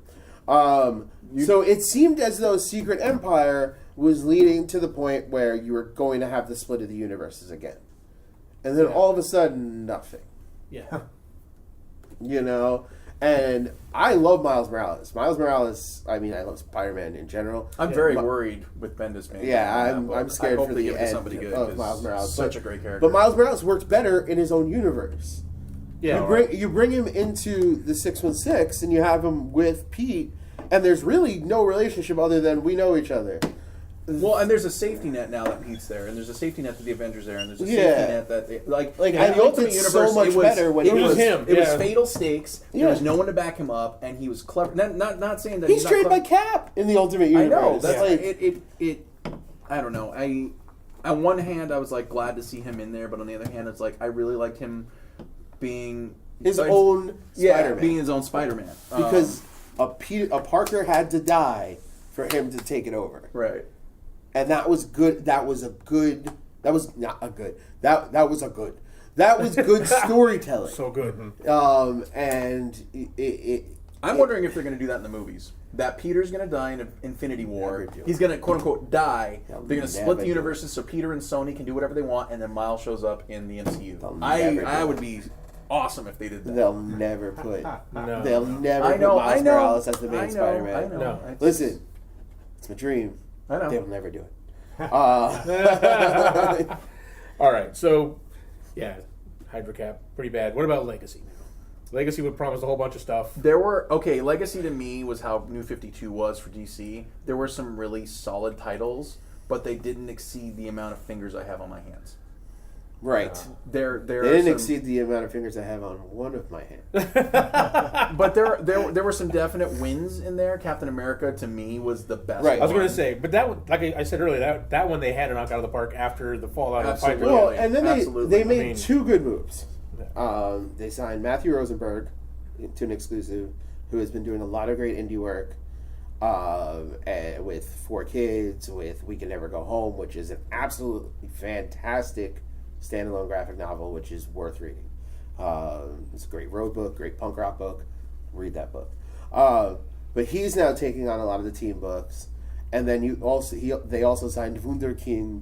So it seemed as though Secret Empire was leading to the point where you were going to have the split of the universes again. And then all of a sudden, nothing. Yeah. And I love Miles Morales. I love Spider-Man in general. I'm very worried with Bendis, man. Yeah, I'm scared for the end of Miles Morales. Such a great character. But Miles Morales works better in his own universe. Yeah, you bring him into the 616 and you have him with Pete, and there's really no relationship other than we know each other. Well, and there's a safety net now that Pete's there, and there's a safety net to the Avengers there, and there's a safety net that in the Ultimate Universe, so much better when it was him. It was fatal stakes. There was no one to back him up, and he was clever. Not saying that he's trained by Cap in the Ultimate Universe. I know. That's I don't know. On one hand, I was glad to see him in there, but on the other hand, it's I really liked him being his own Spider-Man. Being his own Spider-Man. Because a Parker had to die for him to take it over. Right. And that was good. That was good storytelling. So good. And I'm wondering if they're going to do that in the movies. That Peter's going to die in Infinity War. He's going to, quote unquote, die. They're going to split the universes so Peter and Sony can do whatever they want, and then Miles shows up in the MCU. I would be awesome if they did that. They'll never put. No. They'll never put Miles Morales as the main Spider-Man. I know. No. Listen, it's my dream. I know. They'll never do it. All right, so Hydra Cap, pretty bad. What about Legacy now? Legacy would promise a whole bunch of stuff. Legacy to me was how New 52 was for DC. There were some really solid titles, but they didn't exceed the amount of fingers I have on my hands. Right. They didn't exceed the amount of fingers I have on one of my hands. But there were some definite wins in there. Captain America, to me, was the best. Right. I was going to say, but that one, like I said earlier, that one they had to knock out of the park after the fallout of Hydra. Well, and then they made two good moves. They signed Matthew Rosenberg to an exclusive, who has been doing a lot of great indie work with 4 Kids, with We Can Never Go Home, which is an absolutely fantastic standalone graphic novel, which is worth reading. It's a great road book, great punk rock book. Read that book. But he's now taking on a lot of the team books, and then they also signed Wunderkind,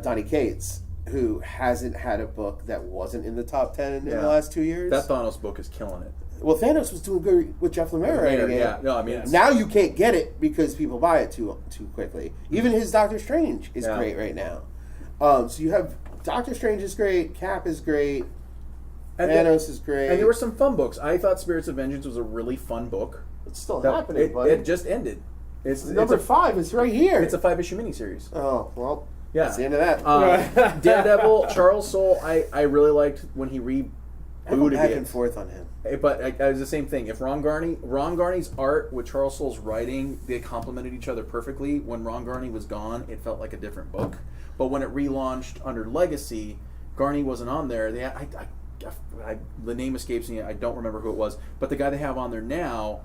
Donnie Cates, who hasn't had a book that wasn't in the top 10 in the last 2 years. That Thanos book is killing it. Well, Thanos was doing good with Jeff Lemire writing it. Yeah, no, I mean now you can't get it because people buy it too quickly. Even his Doctor Strange is great right now. So you have Doctor Strange is great, Cap is great, Thanos is great. And there were some fun books. I thought Spirits of Vengeance was a really fun book. It's still happening, buddy. It just ended. It's number 5. It's right here. It's a 5-issue miniseries. Oh, well, yeah. That's the end of that. Daredevil, Charles Soule, I really liked when he rebooted it. Back and forth on him. But it was the same thing. If Ron Garney's art with Charles Soule's writing, they complemented each other perfectly. When Ron Garney was gone, it felt like a different book. But when it relaunched under Legacy, Garney wasn't on there. The name escapes me. I don't remember who it was. But the guy they have on there now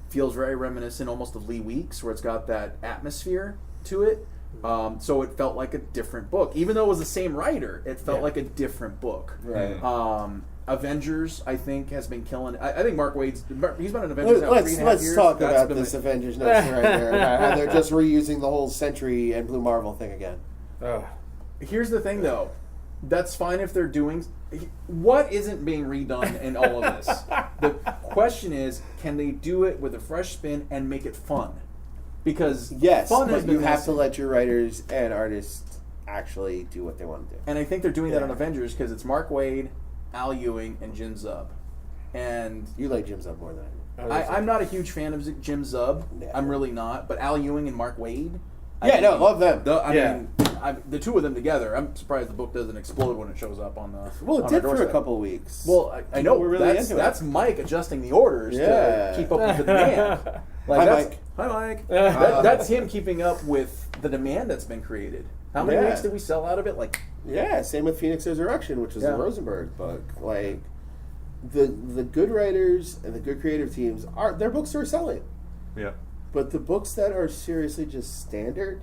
feels very reminiscent almost of Lee Weeks, where it's got that atmosphere to it. So it felt like a different book. Even though it was the same writer, it felt like a different book. Right. Avengers, I think, has been killing. I think Mark Wade's. He's been an Avengers now 3.5 years. Let's talk about this Avengers notion right there. About how they're just reusing the whole Sentry and Blue Marvel thing again. Here's the thing, though. That's fine if they're doing. What isn't being redone in all of this? The question is, can they do it with a fresh spin and make it fun? Because fun has been you have to let your writers and artists actually do what they want to do. And I think they're doing that on Avengers because it's Mark Waid, Al Ewing, and Jim Zub. And you like Jim Zub more than I do. I'm not a huge fan of Jim Zub. Yeah. I'm really not. But Al Ewing and Mark Waid. Love them. I mean, the two of them together, I'm surprised the book doesn't explode when it shows up on the. Well, it on did our for a doorstep. couple of weeks. Well, I know We're really into that's it. Mike adjusting the orders to keep up with the demand. Hi, that's, Mike. Hi, Mike. That's him keeping up with the demand that's been created. How many weeks did we sell out of it? Like, yeah, same with Phoenix Resurrection, which was the Rosenberg book. Like, the good writers and the good creative teams their books are selling. Yeah. But the books that are seriously just standard,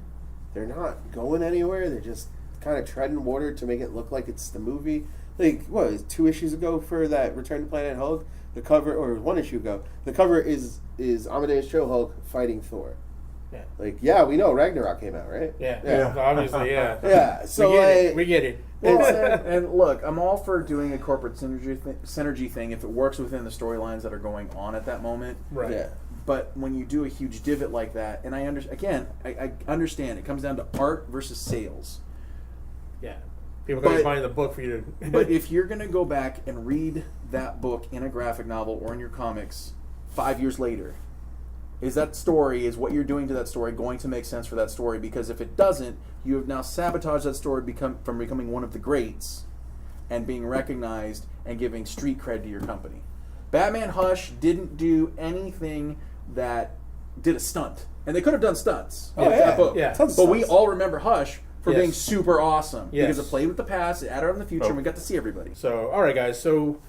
they're not going anywhere. They're just kind of treading water to make it look like it's the movie. Like, what was it, 2 issues ago for that Return to Planet Hulk? The cover, or 1 issue ago, the cover is Amadeus Cho Hulk fighting Thor. Yeah. Like, yeah, we know Ragnarok came out, right? Yeah. Obviously, yeah. Yeah. So we get it. well, and look, I'm all for doing a corporate synergy thing if it works within the storylines that are going on at that moment. Right. Yeah. But when you do a huge divot like that, and I understand it comes down to art versus sales. Yeah. People got to find the book for you to. But if you're going to go back and read that book in a graphic novel or in your comics 5 years later, is what you're doing to that story going to make sense for that story? Because if it doesn't, you have now sabotaged that story from becoming one of the greats and being recognized and giving street cred to your company. Batman Hush didn't do anything that did a stunt. And they could have done stunts in that book. Yeah. But we all remember Hush for being super awesome. Yes. Because it played with the past, it added on the future, and we got to see everybody. So, all right, guys. So,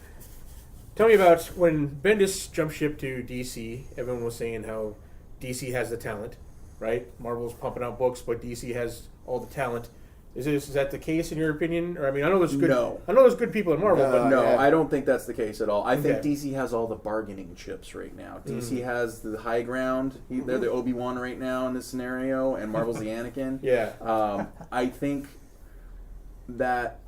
tell me about when Bendis jumped ship to DC. Everyone was saying how DC has the talent, right? Marvel's pumping out books, but DC has all the talent. Is that the case in your opinion? Or I mean, I know there's good. No. I know there's good people in Marvel, but No, yeah. I don't think that's the case at all. I think Okay. DC has all the bargaining chips right now. DC has the high ground. They're the Obi-Wan right now in this scenario, and Marvel's the Anakin. Yeah. I think that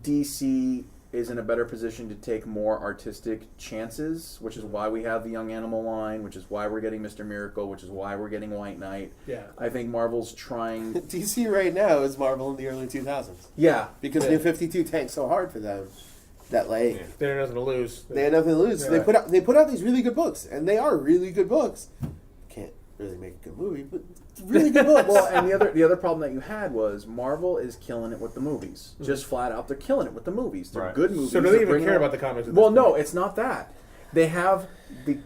DC is in a better position to take more artistic chances, which is why we have the Young Animal line, which is why we're getting Mr. Miracle, which is why we're getting White Knight. Yeah. I think Marvel's trying... DC right now is Marvel in the early 2000s. Yeah. Because New 52 tanked so hard for them that they had nothing to lose. they had nothing to lose. So Yeah. they put out these really good books, and they are really good books. Can't really make a good movie, but really good books. Well, and the other problem that you had was Marvel is killing it with the movies. Just flat out, they're killing it with the movies. They're good movies. So do they even care about the comics? Well, no, it's not that. They have they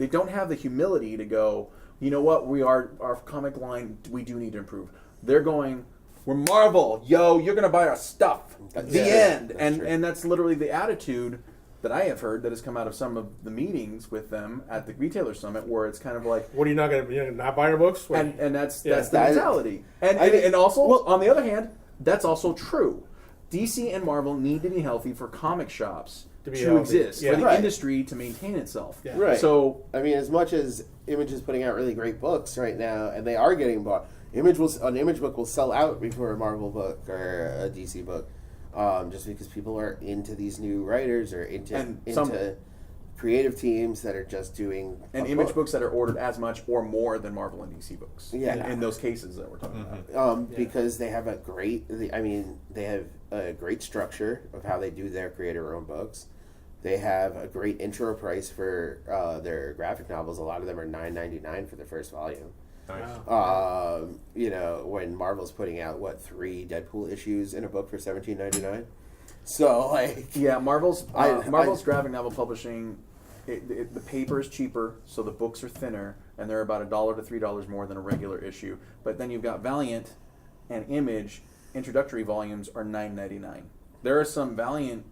don't have the humility to go, you know what, our comic line, we do need to improve. They're going, we're Marvel, yo, you're gonna buy our stuff. The end. And that's literally the attitude that I have heard that has come out of some of the meetings with them at the retailer summit, where it's kind of like, what are you not gonna not buy our books? and that's the That- mentality. And also, on the other hand, that's also true. DC and Marvel need to be healthy for comic shops to healthy. exist, Yeah. for the Right. industry to maintain itself. Yeah. Right. So, I mean, as much as Image is putting out really great books right now, and they are getting bought, an Image book will sell out before a Marvel book or a DC book, just because people are into these new writers or into creative teams that are just doing Image books that are ordered as much or more than Marvel and DC books. Yeah. In those cases that we're talking about. because they have a great structure of how they do their creator-owned books. They have a great intro price for their graphic novels. A lot of them are $9.99 for the first volume. Nice. Wow. When Marvel's putting out 3 Deadpool issues in a book for $17.99. So Marvel's graphic novel publishing, the paper is cheaper, so the books are thinner, and they're about $1 to $3 more than a regular issue. But then you've got Valiant and Image introductory volumes are $9.99. There are some Valiant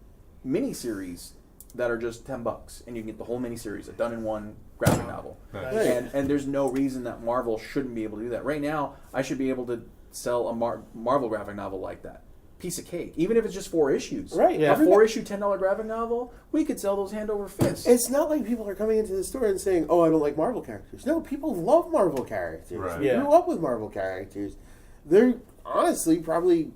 miniseries that are just $10, and you can get the whole miniseries, a done-in-one graphic novel. Nice. And there's no reason that Marvel shouldn't be able to do that. Right now, I should be able to sell a Marvel graphic novel like that. Piece of cake. Even if it's just 4 issues. Right, yeah. A 4-issue, $10 graphic novel, we could sell those hand over fist. it's not like people are coming into the store and saying, "Oh, I don't like Marvel characters." No, people love Marvel characters. Right. They grew up with Marvel characters. They're honestly probably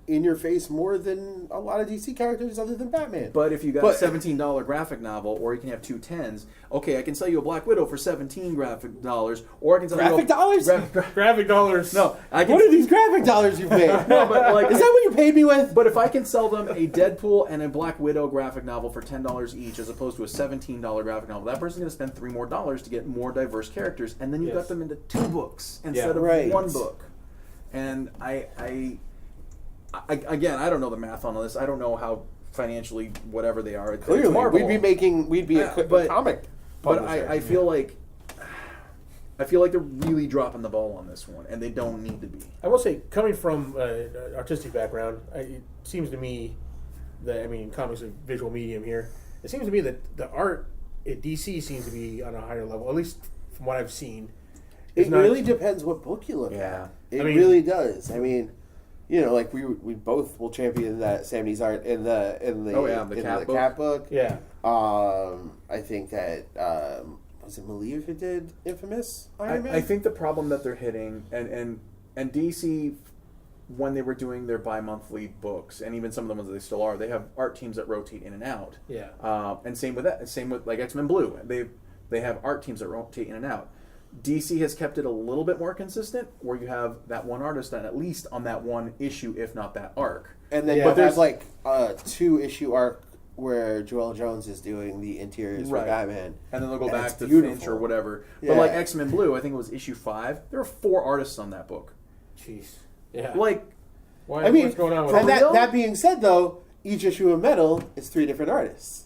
in your face more than a lot of DC characters other than Batman. But if you got a $17 graphic novel, or you can have 2 10s, okay, I can sell you a Black Widow for $17 graphic dollars, or I can sell graphic you dollars? Graphic dollars. No, what are these graphic dollars you've made? No, but like, is that what you paid me with? But if I can sell them a Deadpool and a Black Widow graphic novel for $10 each, as opposed to a $17 graphic novel, that person's going to spend $3 more to get more diverse characters, and then you got them into 2 books instead of 1 book. And again, I don't know the math on this. I don't know how financially whatever they are. Clearly, we'd be a comic. But I feel like they're really dropping the ball on this one, and they don't need to be. I will say, coming from an artistic background, it seems to me that, comics are a visual medium here. It seems to me that the art at DC seems to be on a higher level, at least from what I've seen. It really depends what book you look at. It really does. Like we both will champion that Sam Nee's art in the Cap book. Yeah. I think that was it Maliv who did Infamous Iron Man? I think the problem that they're hitting and DC, when they were doing their bi-monthly books, and even some of the ones that they still are, they have art teams that rotate in and out. Yeah. And same with like X-Men Blue. They have art teams that rotate in and out. DC has kept it a little bit more consistent, where you have that one artist at least on that one issue, if not that arc. And then but there's like a 2-issue arc where Joelle Jones is doing the interiors for Batman, and then they'll go back to Finch or whatever. Yeah. But like X-Men Blue, I think it was issue 5. There were 4 artists on that book. Jeez. Yeah. Like, what's going on with and that being said, though, each issue of Metal is 3 different artists.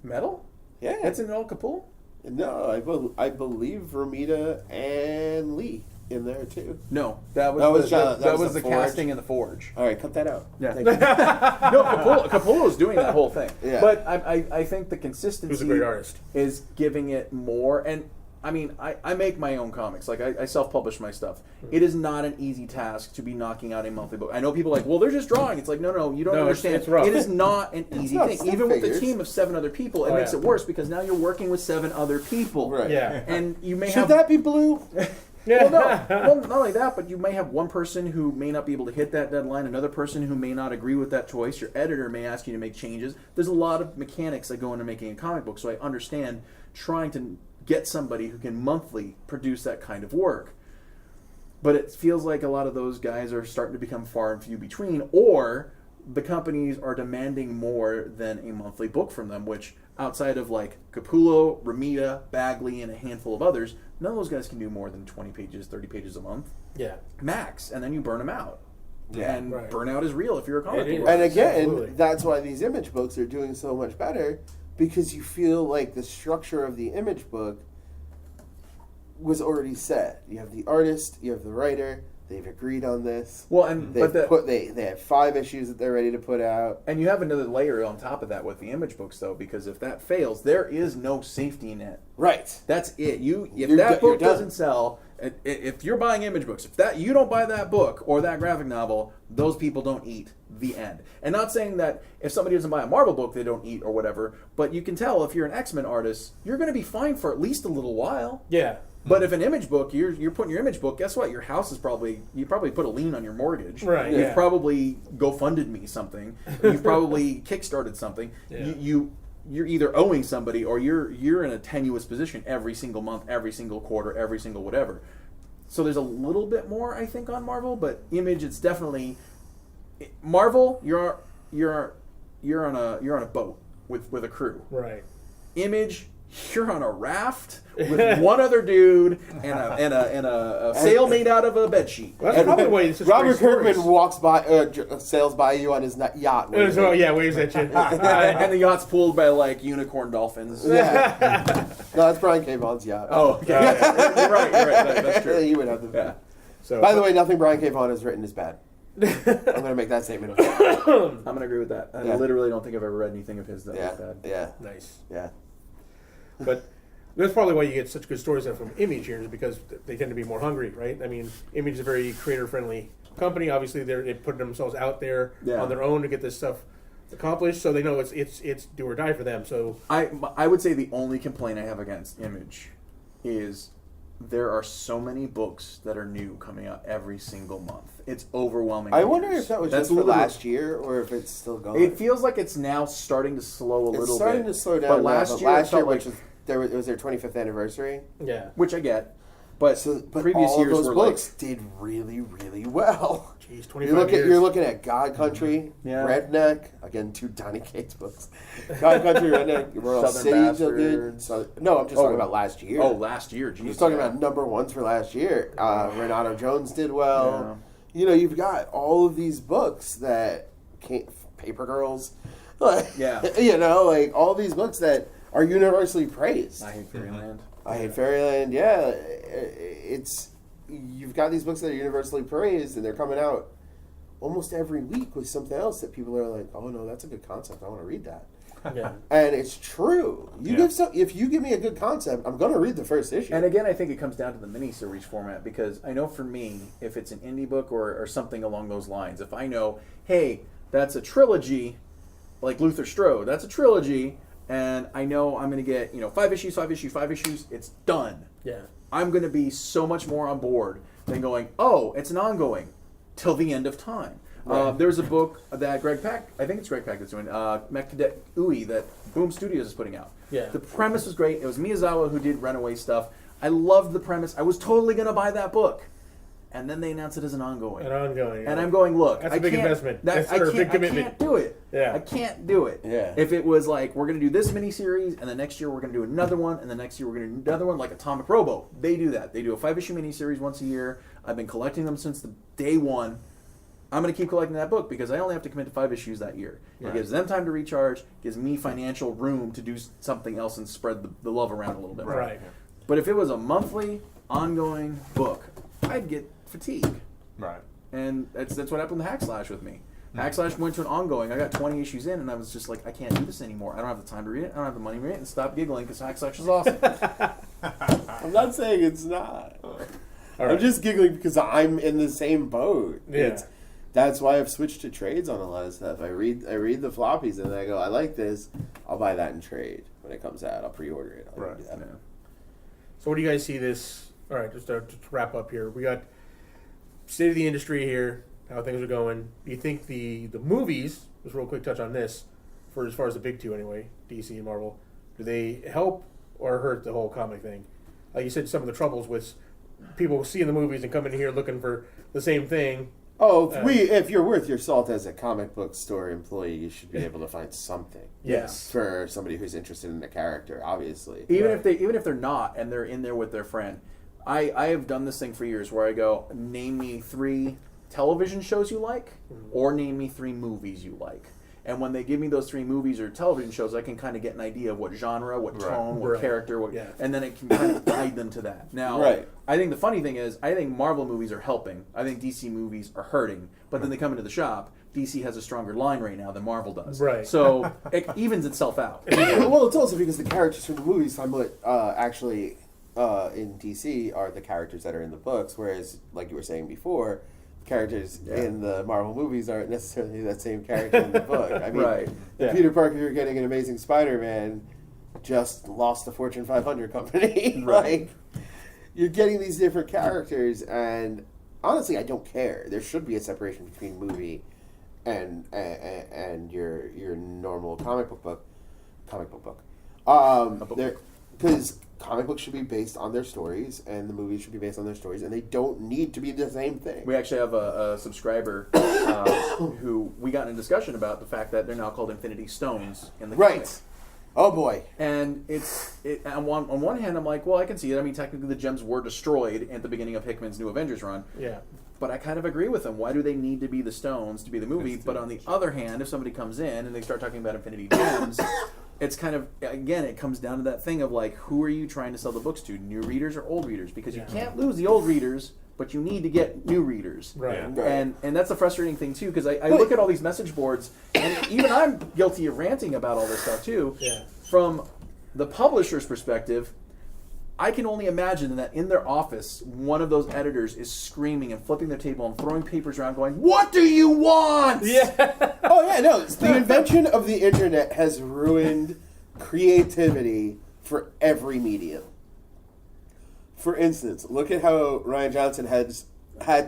Metal? Yeah. That's in Al Capul? No, I believe Romita and Lee in there too. No, that was the casting in the Forge. All right, cut that out. Yeah. No, Capullo's doing that whole thing. Yeah. But I think the consistency Who's a great artist. is giving it more. And I make my own comics. Like I self-publish my stuff. It is not an easy task to be knocking out a monthly book. I know people are like, well, they're just drawing. It's like, no, you don't understand. It's rough. It is not an easy thing. Even with a team of 7 other people, it makes it worse because now you're working with 7 other people. Right. Yeah. And you may Should that be blue? Well, no. Well, not only that, but you may have one person who may not be able to hit that deadline, another person who may not agree with that choice. Your editor may ask you to make changes. There's a lot of mechanics that go into making a comic book, so I understand trying to get somebody who can monthly produce that kind of work. But it feels like a lot of those guys are starting to become far and few between, or the companies are demanding more than a monthly book from them, which outside of like Capullo, Romita, Bagley, and a handful of others, none of those guys can do more than 20 pages, 30 pages a month. Yeah. Max. And then you burn them out. Yeah, and burnout is real if you're a comic book. And again, that's why these image books are doing so much better, because you feel like the structure of the image book was already set. You have the artist, you have the writer, they've agreed on this. Well, and they have 5 issues that they're ready to put out. And you have another layer on top of that with the image books, though, because if that fails, there is no safety net. Right. That's it. If that book doesn't sell, if you're buying image books, if you don't buy that book or that graphic novel, those people don't eat. The end. And not saying that if somebody doesn't buy a Marvel book, they don't eat or whatever, but you can tell if you're an X-Men artist, you're going to be fine for at least a little while. Yeah. But if an image book, you're putting your image book, guess what? Your house is you probably put a lien on your mortgage. Right. You've probably GoFunded me something. You've probably Kickstarted something. Yeah. You're either owing somebody or you're in a tenuous position every single month, every single quarter, every single whatever. So there's a little bit more, I think, on Marvel, but Image, it's definitely Marvel. You're on a boat with a crew. Right. Image, you're on a raft with one other dude and a sail made out of a bedsheet. Well, that's probably why it's Robert Kirkman walks by, sails by you on his yacht. Waves at you. And the yacht's pulled by like unicorn dolphins. Yeah. No, that's Brian K. Vaughn's yacht. Oh, okay. You're right. That's true. He would have to. Yeah. So, by the way, nothing Brian K. Vaughan has written is bad. I'm going to make that statement. I'm going to agree with that. I literally don't think I've ever read anything of his that was bad. Yeah. Nice. Yeah. But that's probably why you get such good stories from Image here, is because they tend to be more hungry, right? I mean, Image is a very creator-friendly company. Obviously, they put themselves out there on their own to get this stuff accomplished, so they know it's do or die for them. So I would say the only complaint I have against Image is there are so many books that are new coming out every single month. It's overwhelming. I wonder if that was just for last year or if it's still going. It feels like it's now starting to slow a little bit. It's starting to slow down. But last year, which was it was their 25th anniversary. Yeah. Which I get. But previous all years those were books did really, really well. Jeez, 25 years. You're looking at God Country, Redneck, again, 2 Donnie Cates books. God Country, Redneck, Royal City did. No, I'm just talking about last year. Oh, last year, geez. I'm just talking about number ones for last year. Renato Jones did well. Yeah. You know, you've got all of these books that Paper Girls. You know, like all these books that are universally praised. I Hate Fairyland. I Hate Fairyland, yeah. You've got these books that are universally praised, and they're coming out almost every week with something else that people are like, oh no, that's a good concept, I want to read that. Yeah. And it's true. If you give me a good concept, I'm going to read the first issue. And again, I think it comes down to the miniseries format, because I know for me, if it's an indie book or something along those lines, if I know, hey, that's a trilogy, like Luther Strode, that's a trilogy, and I know I'm going to get 5 issues, it's done. Yeah. I'm going to be so much more on board than going, oh, it's an ongoing till the end of time. Right. There's a book that Greg Pak, I think it's Greg Pak that's doing, Mech Cadet Ui, that Boom Studios is putting out. Yeah. The premise was great. It was Miyazawa who did Runaway stuff. I loved the premise. I was totally going to buy that book. And then they announced it as an ongoing. And I'm going, look, that's a big investment. That's a big commitment. I can't do it. Yeah. I can't do it. Yeah. If it was like, we're going to do this miniseries, and the next year we're going to do another one, and the next year we're going to do another one, like Atomic Robo. They do that. They do a 5-issue miniseries once a year. I've been collecting them since the day one. I'm going to keep collecting that book because I only have to commit to 5 issues that year. Right. It gives them time to recharge, gives me financial room to do something else and spread the love around a little bit. Right. But if it was a monthly, ongoing book, I'd get fatigue. Right. And that's what happened with Hackslash with me. Hackslash went to an ongoing. I got 20 issues in, and I was just like, I can't do this anymore. I don't have the time to read it. I don't have the money to read it. And stop giggling because Hackslash is awesome. I'm not saying it's not. Right. I'm just giggling because I'm in the same boat. Yeah. That's why I've switched to trades on a lot of stuff. I read the floppies, and then I go, I like this. I'll buy that in trade when it comes out. I'll pre-order it. I'll do that. Yeah. So what do you guys see this? All right, just to wrap up here. We got state of the industry here, how things are going. Do you think the movies, just real quick touch on this, for as far as the big two anyway, DC and Marvel, do they help or hurt the whole comic thing? Like you said, some of the troubles with people seeing the movies and coming here looking for the same thing. Oh, if you're worth your salt as a comic book store employee, you should be able to find something. Yes. For somebody who's interested in the character, obviously. Even if they're not and they're in there with their friend. I have done this thing for years where I go, name me 3 television shows you like, or name me 3 movies you like. And when they give me those 3 movies or television shows, I can kind of get an idea of what genre, what tone, what character, and then it can kind of guide them to that. Now, I think the funny thing is, I think Marvel movies are helping. I think DC movies are hurting. But then they come into the shop, DC has a stronger line right now than Marvel does. Right. So it evens itself out. Well, it's also because the characters from the movies, actually in DC are the characters that are in the books, whereas, like you were saying before, characters in the Marvel movies aren't necessarily that same character in the book. I mean, Peter Parker getting an Amazing Spider-Man just lost the Fortune 500 company. Like, you're getting these different characters, and honestly, I don't care. There should be a separation between movie and your normal comic book. Because comic books should be based on their stories, and the movies should be based on their stories, and they don't need to be the same thing. We actually have a subscriber who we got in a discussion about the fact that they're now called Infinity Stones in the comics. Oh boy. And on one hand, I'm like, well, I can see it. I mean, technically the gems were destroyed at the beginning of Hickman's New Avengers run. Yeah. But I kind of agree with them. Why do they need to be the stones to be the movie? But on the other hand, if somebody comes in and they start talking about Infinity Gems, it's kind of, again, it comes down to that thing of like, who are you trying to sell the books to? New readers or old readers? Because you can't lose the old readers, but you need to get new readers. Right. And that's the frustrating thing too, because I look at all these message boards, and even I'm guilty of ranting about all this stuff too. Yeah. From the publisher's perspective, I can only imagine that in their office, one of those editors is screaming and flipping their table and throwing papers around going, "What do you want?" Yeah. Oh, yeah, no. The invention of the internet has ruined creativity for every medium. For instance, look at how Rian Johnson had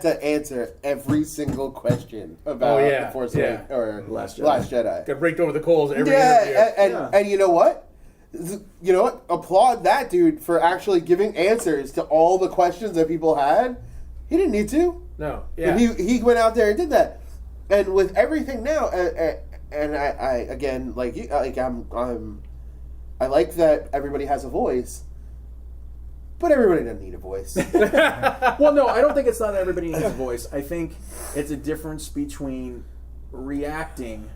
to answer every single question about The Force Awakens or Last Jedi. Got raked over the coals every interview. And you know what? You know what? Applaud that dude for actually giving answers to all the questions that people had. He didn't need to. No. Yeah. And he went out there and did that. And with everything now, and I again, I like that everybody has a voice. But everybody doesn't need a voice. Well, no, I don't think it's not that everybody needs a voice. I think it's a difference between reacting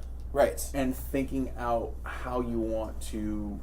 and thinking out how you want to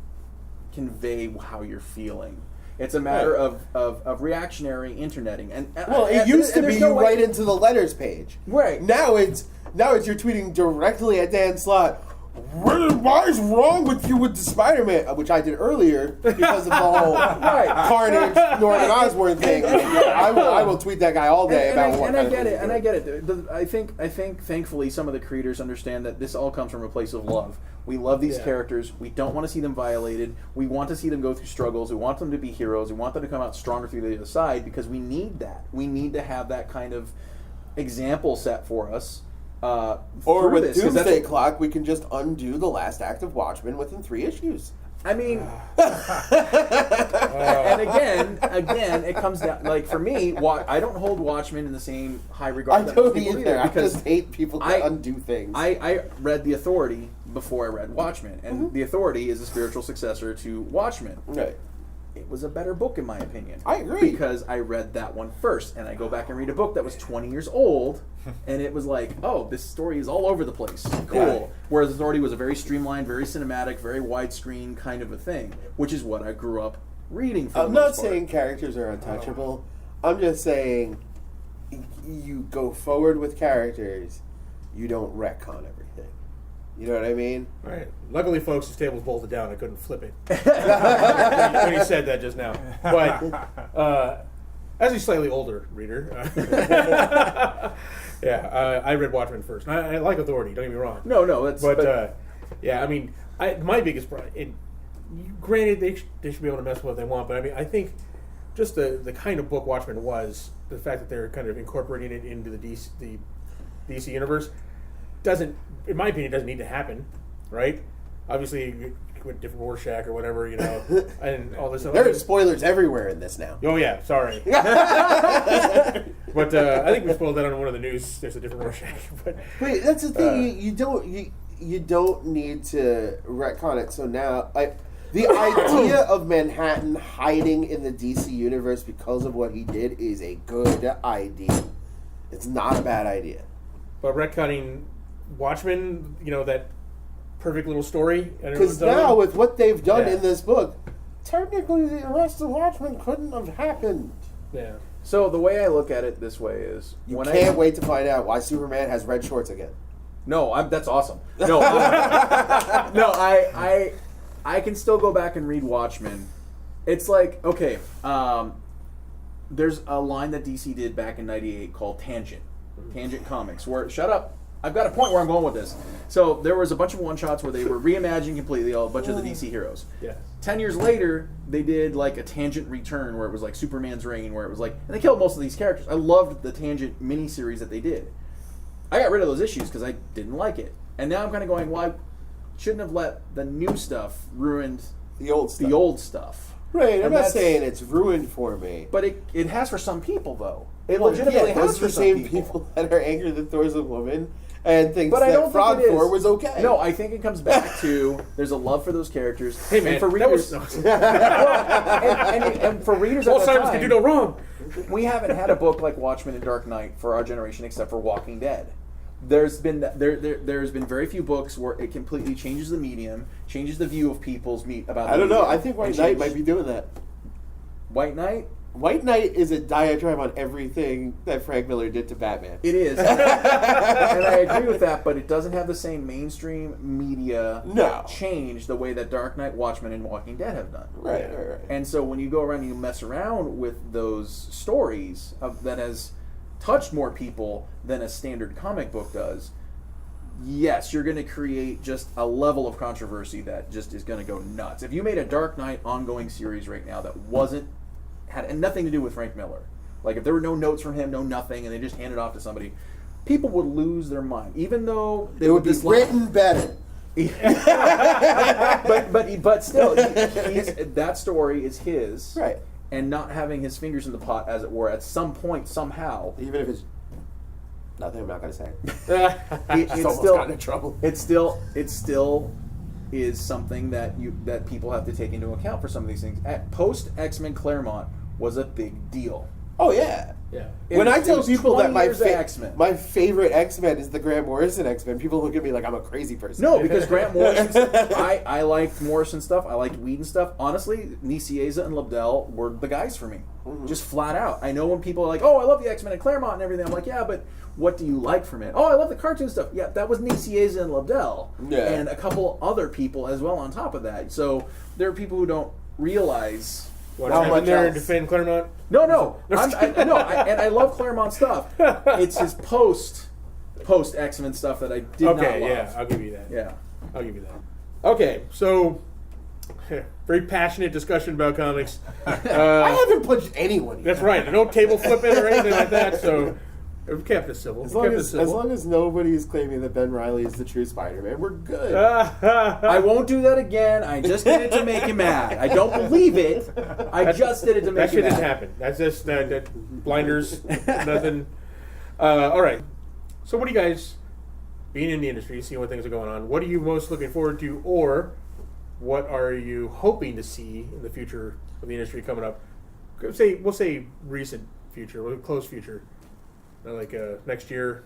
convey how you're feeling. It's a matter of reactionary interneting. It used to be you write into the letters page. Right. Now it's you're tweeting directly at Dan Slott. What is wrong with you with the Spider-Man? Which I did earlier because of the whole Carnage Norman Osborn thing. I will tweet that guy all day about what. And I get it. I think thankfully some of the creators understand that this all comes from a place of love. We love these characters. We don't want to see them violated. We want to see them go through struggles. We want them to be heroes. We want them to come out stronger through the other side because we need that. We need to have that kind of example set for us. Or with Doomsday Clock, we can just undo the last act of Watchmen within 3 issues. I mean, and again, it comes down, like, for me, I don't hold Watchmen in the same high regard. I don't either. I just hate people that undo things. I read The Authority before I read Watchmen, and The Authority is a spiritual successor to Watchmen. Right. It was a better book, in my opinion. I agree. Because I read that one first, and I go back and read a book that was 20 years old, and it was like, oh, this story is all over the place. Cool. Yeah. Whereas Authority was a very streamlined, very cinematic, very widescreen kind of a thing, which is what I grew up reading for I'm not saying characters are untouchable. I'm just saying you go forward with characters, you don't retcon everything. You know what I mean? Right. Luckily, folks, his table's bolted down. I couldn't flip it when he said that just now. But as a slightly older reader, I read Watchmen first. I like Authority. Don't get me wrong. No, that's. I mean, my biggest problem. Granted, they should be able to mess with what they want, but I mean, I think just the kind of book Watchmen was, the fact that they're kind of incorporating it into the DC universe, doesn't, in my opinion, doesn't need to happen, right? Obviously, with different Rorschach or whatever, you know, and all this. There are spoilers everywhere in this now. Oh yeah, sorry. But I think we spoiled that on one of the news. There's a different Rorschach. But wait, that's the thing. You don't need to retcon it. So now, the idea of Manhattan hiding in the DC universe because of what he did is a good idea. It's not a bad idea. But retconning Watchmen, you know, that perfect little story. Because now, with what they've done in this book, technically the rest of Watchmen couldn't have happened. Yeah. So the way I look at it this way is, you can't wait to find out why Superman has red shorts again. No, that's awesome. No, I can still go back and read Watchmen. It's like, okay, there's a line that DC did back in '98 called Tangent Comics, where, shut up, I've got a point where I'm going with this. So there was a bunch of one-shots where they were reimagining completely a bunch of the DC heroes. Yeah. 10 years later, they did like a Tangent return where it was like Superman's reign, where it was like, and they killed most of these characters. I loved the Tangent miniseries that they did. I got rid of those issues because I didn't like it. And now I'm kind of going, well, I shouldn't have let the new stuff ruin the old stuff. Right, and I'm not saying it's ruined for me. But it has for some people, though. It legitimately has for some people that are angry that Thor's a woman and thinks that Frog Thor was okay. No, I think it comes back to there's a love for those characters. Hey man, and for readers, and for readers at that time, can do no wrong. We haven't had a book like Watchmen and Dark Knight for our generation, except for Walking Dead. There's been very few books where it completely changes the medium, changes the view of people's about. I don't know. I think White Knight might be doing that. White Knight. White Knight is a diatribe on everything that Frank Miller did to Batman. It is. And I agree with that, but it doesn't have the same mainstream media change the way that Dark Knight, Watchmen, and Walking Dead have done. Right. And so when you go around and you mess around with those stories that has touched more people than a standard comic book does, yes, you're going to create just a level of controversy that just is going to go nuts. If you made a Dark Knight ongoing series right now that wasn't had nothing to do with Frank Miller. Like if there were no notes from him, no nothing, and they just handed it off to somebody, people would lose their mind. Even though they would be written better. but still, that story is his, right? And not having his fingers in the pot, as it were, at some point, somehow, even if it's nothing, I'm not going to say. It's still gotten in trouble. It still is something that people have to take into account for some of these things. Post X-Men Claremont was a big deal. Oh yeah. Yeah. When I tell people that my favorite X-Men is the Grant Morrison X-Men, people look at me like I'm a crazy person. No, because Grant Morrison, I liked Morrison stuff. I liked Whedon stuff. Honestly, Nicieza and Lobdell were the guys for me. Mm-hmm. Just flat out. I know when people are like, "Oh, I love the X-Men and Claremont and everything." I'm like, "Yeah, but what do you like from it?" "Oh, I love the cartoon stuff." Yeah, that was Nicieza and Lobdell, and a couple other people as well on top of that. So there are people who don't realize. How much there to defend Claremont? No. I love Claremont stuff. It's his post X-Men stuff that I did not love. Okay, yeah, I'll give you that. Yeah, I'll give you that. Okay, so very passionate discussion about comics. I haven't punched anyone. That's right. No table flipping or anything like that. So we've kept it civil. As long as nobody is claiming that Ben Reilly is the true Spider-Man, we're good. I won't do that again. I just did it to make you mad. I don't believe it. I just did it to make you mad. That shit didn't happen. That's just blinders. Nothing. All right. So what do you guys, being in the industry, seeing what things are going on, what are you most looking forward to, or what are you hoping to see in the future of the industry coming up? We'll say recent future, or close future. Like next year.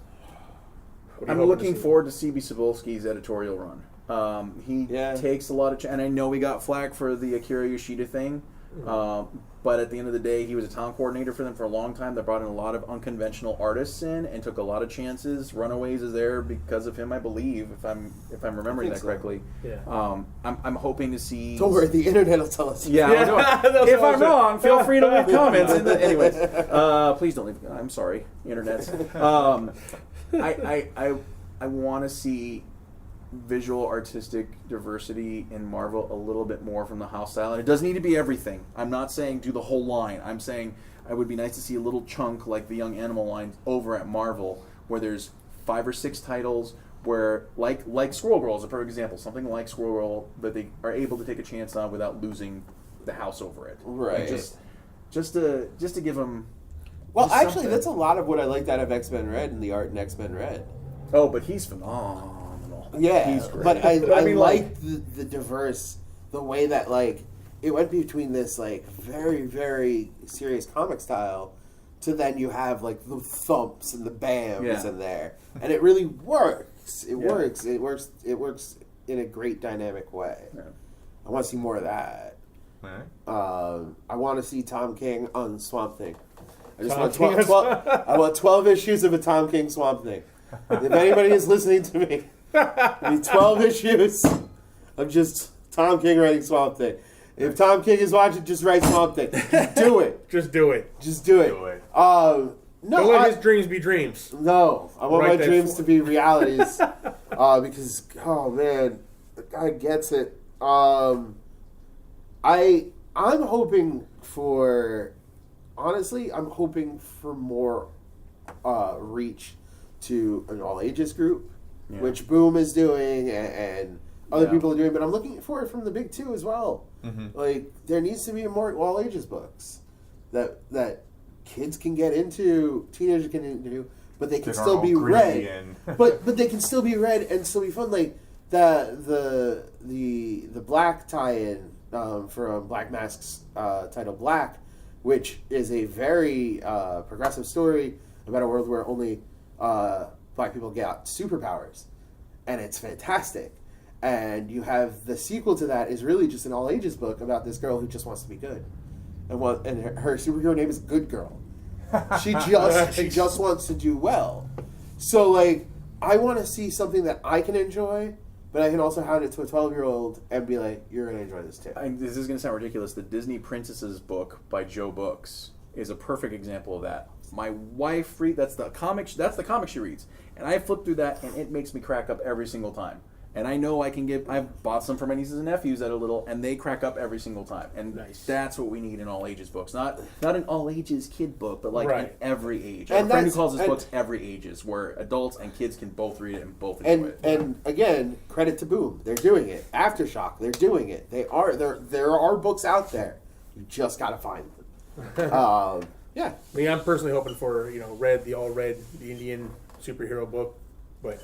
I'm looking forward to C.B. Cebulski's editorial run. He takes a lot of... and I know we got flack for the Akira Yoshida thing, but at the end of the day, he was a town coordinator for them for a long time. They brought in a lot of unconventional artists in and took a lot of chances. Runaways is there because of him, I believe, if I'm remembering that correctly. Yeah. I'm hoping to see... Don't worry, the internet will tell us. Yeah. If I'm wrong, feel free to leave comments. Anyways, please don't leave... I'm sorry, internets. I want to see visual artistic diversity in Marvel a little bit more from the house style, and it doesn't need to be everything. I'm not saying do the whole line. I'm saying it would be nice to see a little chunk like the Young Animal line over at Marvel, where there's 5 or 6 titles where like Squirrel Girl is a perfect example, something like Squirrel Girl that they are able to take a chance on without losing the house over it. Right. And just to give them. Well, actually, something. That's a lot of what I liked out of X-Men Red and the art in X-Men Red. Oh, but he's phenomenal. Yeah, he's great. But I liked the diverse, the way that it went between this very, very serious comic style to then you have the thumps and the bams in there, and it really works. It works in a great dynamic way. Yeah. I want to see more of that. Right. I want to see Tom King on Swamp Thing. I just want 12. I want 12 issues of a Tom King Swamp Thing. If anybody is listening to me, I need 12 issues of just Tom King writing Swamp Thing. If Tom King is watching, just write Swamp Thing. Just do it. Just do it. Just do it. No, don't let his dreams be dreams. No, I want my dreams to be realities. Because, oh man, the guy gets it. I'm hoping for... Honestly, I'm hoping for more reach to an all-ages group, which Boom is doing and other people are doing, but I'm looking for it from the big two as well. Mm-hmm. There needs to be more all-ages books that kids can get into, teenagers can get into, but they can still be read. but they can still be read and still be fun. The Black tie-in from Black Mask's title Black, which is a very progressive story about a world where only black people get superpowers. And it's fantastic. And you have the sequel to that is really just an all-ages book about this girl who just wants to be good. And her superhero name is Good Girl. She just wants to do well. So, I want to see something that I can enjoy, but I can also hand it to a 12-year-old and be like, you're going to enjoy this too. This is going to sound ridiculous. The Disney Princesses book by Joe Books is a perfect example of that. My wife that's the comic she reads. And I flip through that and it makes me crack up every single time. And I know I've bought some for my nieces and nephews that are little, and they crack up every single time. And that's what we need in all ages books. Not an all ages kid book, but like in every age. I have a friend who calls his books every ages, where adults and kids can both read it and both enjoy it. And again, credit to Boom. They're doing it. Aftershock, they're doing it. There are books out there. You just gotta find them. Yeah. I mean, I'm personally hoping for, Red, the Indian superhero book, but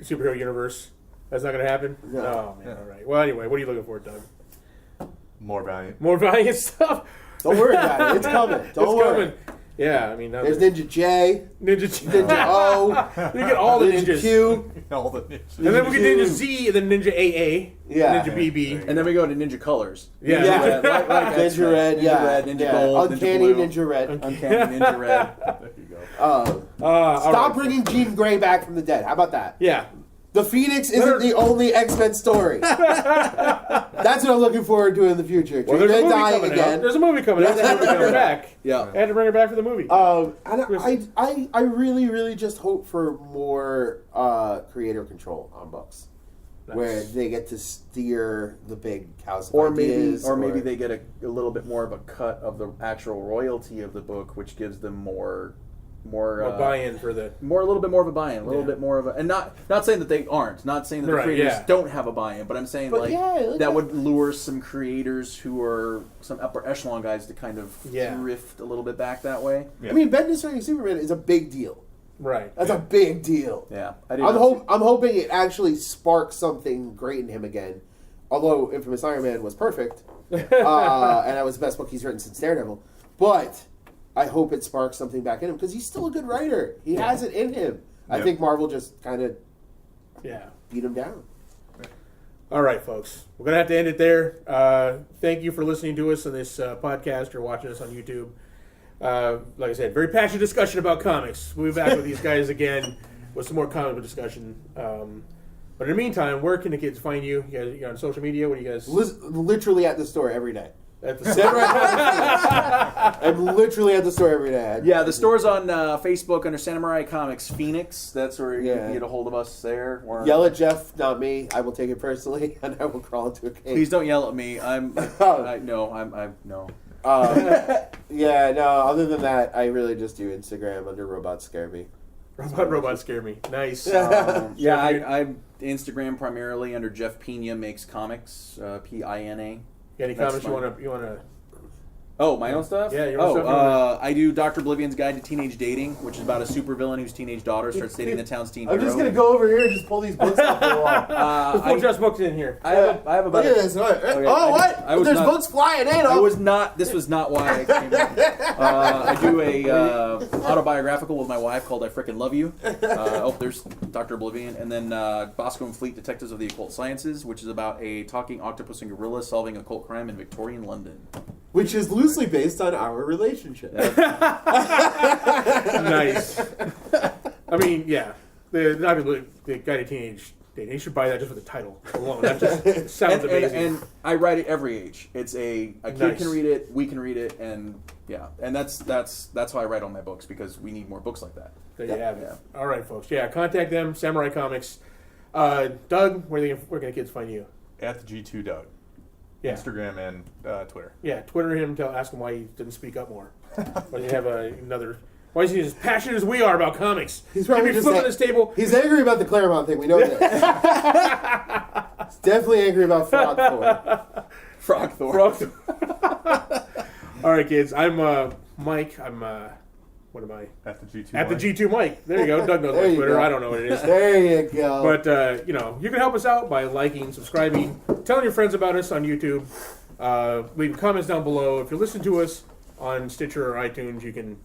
superhero universe. That's not going to happen? No. Oh, man, all right. Well, anyway, what are you looking for, Doug? More Valiant. More Valiant stuff? Don't worry about it. It's coming. Don't worry. Coming. Yeah, I mean... There's Ninja J. Ninja O. You get all the Ninja ninjas. Q. All the ninjas. And then we get Ninja Z, and then Ninja AA. Yeah. Ninja BB. And then we go to Ninja Colors. Yeah. Ninja Red, Ninja Red, Ninja Gold, Uncanny Ninja Blue. Ninja Red. Uncanny Ninja Red. There you go. Stop bringing Jean Grey back from the dead. How about that? Yeah. The Phoenix isn't the only X-Men story. That's what I'm looking forward to in the future. Well, there's a movie coming out. There's a movie coming out. They had to bring her back. Yeah. They had to bring her back for the movie. And I really, really just hope for more creator control on books. Nice. Where they get to steer the big house of ideas. Maybe they get a little bit more of a cut of the actual royalty of the book, which gives them more buy-in for the a little bit more of a buy-in, a little bit more of a, and not saying that they aren't, not saying that the creators don't have a buy-in, but I'm saying that would lure some creators who are some upper echelon guys to kind of drift a little bit back that way. Yeah. I mean, Bendis writing Superman is a big deal. Right. That's a big deal. Yeah. I'm hoping it actually sparks something great in him again. Although Infamous Iron Man was perfect, and that was the best book he's written since Daredevil, but I hope it sparks something back in him because he's still a good writer. He has it in him. I think Marvel just kind of beat him down. All right, folks. We're going to have to end it there. Thank you for listening to us on this podcast or watching us on YouTube. Like I said, very passionate discussion about comics. We'll be back with these guys again with some more comic book discussion. But in the meantime, where can the kids find you? You're on social media? What do you guys... Literally at the store every day. At the store. I'm literally at the store every day. Yeah, the store's on Facebook under Samurai Comics Phoenix. That's where you can get a hold of us there. Yell at Jeff, not me. I will take it personally, and I will crawl into a cave. Please don't yell at me. No. Other than that, I really just do Instagram under Robots Scare Me. Robots Scare Me. Nice. I Instagram primarily under Jeff Pina Makes Comics, Pina. Any comments you want to? Oh, my own stuff? Yeah, your own stuff. I do Dr. Oblivion's Guide to Teenage Dating, which is about a supervillain whose teenage daughter starts dating the town's teen hero. I'm just going to go over here and just pull these books off the wall. Pull Jeff's books in here. I have about... Look at this. What? There's books flying in. This was not why I came in. I do a autobiographical with my wife called I Frickin' Love You. There's Dr. Oblivion. And then Bosco and Fleet Detectives of the Occult Sciences, which is about a talking octopus and gorilla solving occult crime in Victorian London. Which is loosely based on our relationship. Nice. I mean, yeah. The Guide to Teenage Dating. You should buy that just for the title alone. That just sounds amazing. And I write it every age. It's a kid can read it, we can read it, and that's how I write all my books, because we need more books like that. There you have it. All right, folks. Yeah, contact them, Samurai Comics. Doug, where can the kids find you? At the G2 Doug. Yeah. Instagram and Twitter. Yeah, Twitter him. Ask him why he didn't speak up more. Why does he have another? Why is he as passionate as we are about comics? He's probably just on this table. He's angry about the Claremont thing. We know that. He's definitely angry about Frogthor. All right, kids. I'm Mike. I'm what am I? At the G2. At the G2 Mike. There you go. Doug knows my Twitter. I don't know what it is. There you go. But you can help us out by liking, subscribing, telling your friends about us on YouTube. Leave comments down below. If you're listening to us on Stitcher or iTunes, you can,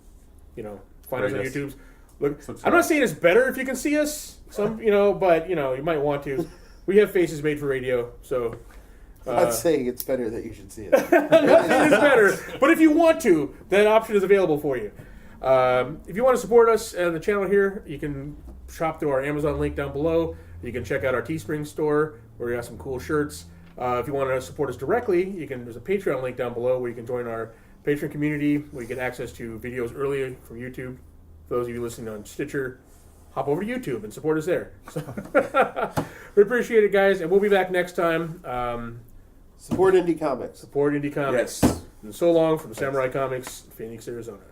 find us on YouTube. Look, I'm not saying it's better if you can see us. But you might want to. We have faces made for radio, so. I'm not saying it's better that you should see it. I'm not saying it's better, but if you want to, that option is available for you. If you want to support us on the channel here, you can shop through our Amazon link down below. You can check out our Teespring store where we have some cool shirts. If you want to support us directly, there's a Patreon link down below where you can join our Patreon community where you get access to videos early from YouTube. For those of you listening on Stitcher, hop over to YouTube and support us there. So we appreciate it, guys, and we'll be back next time. Support indie comics. Support indie comics. Yes. And so long from Samurai Comics, Phoenix, Arizona.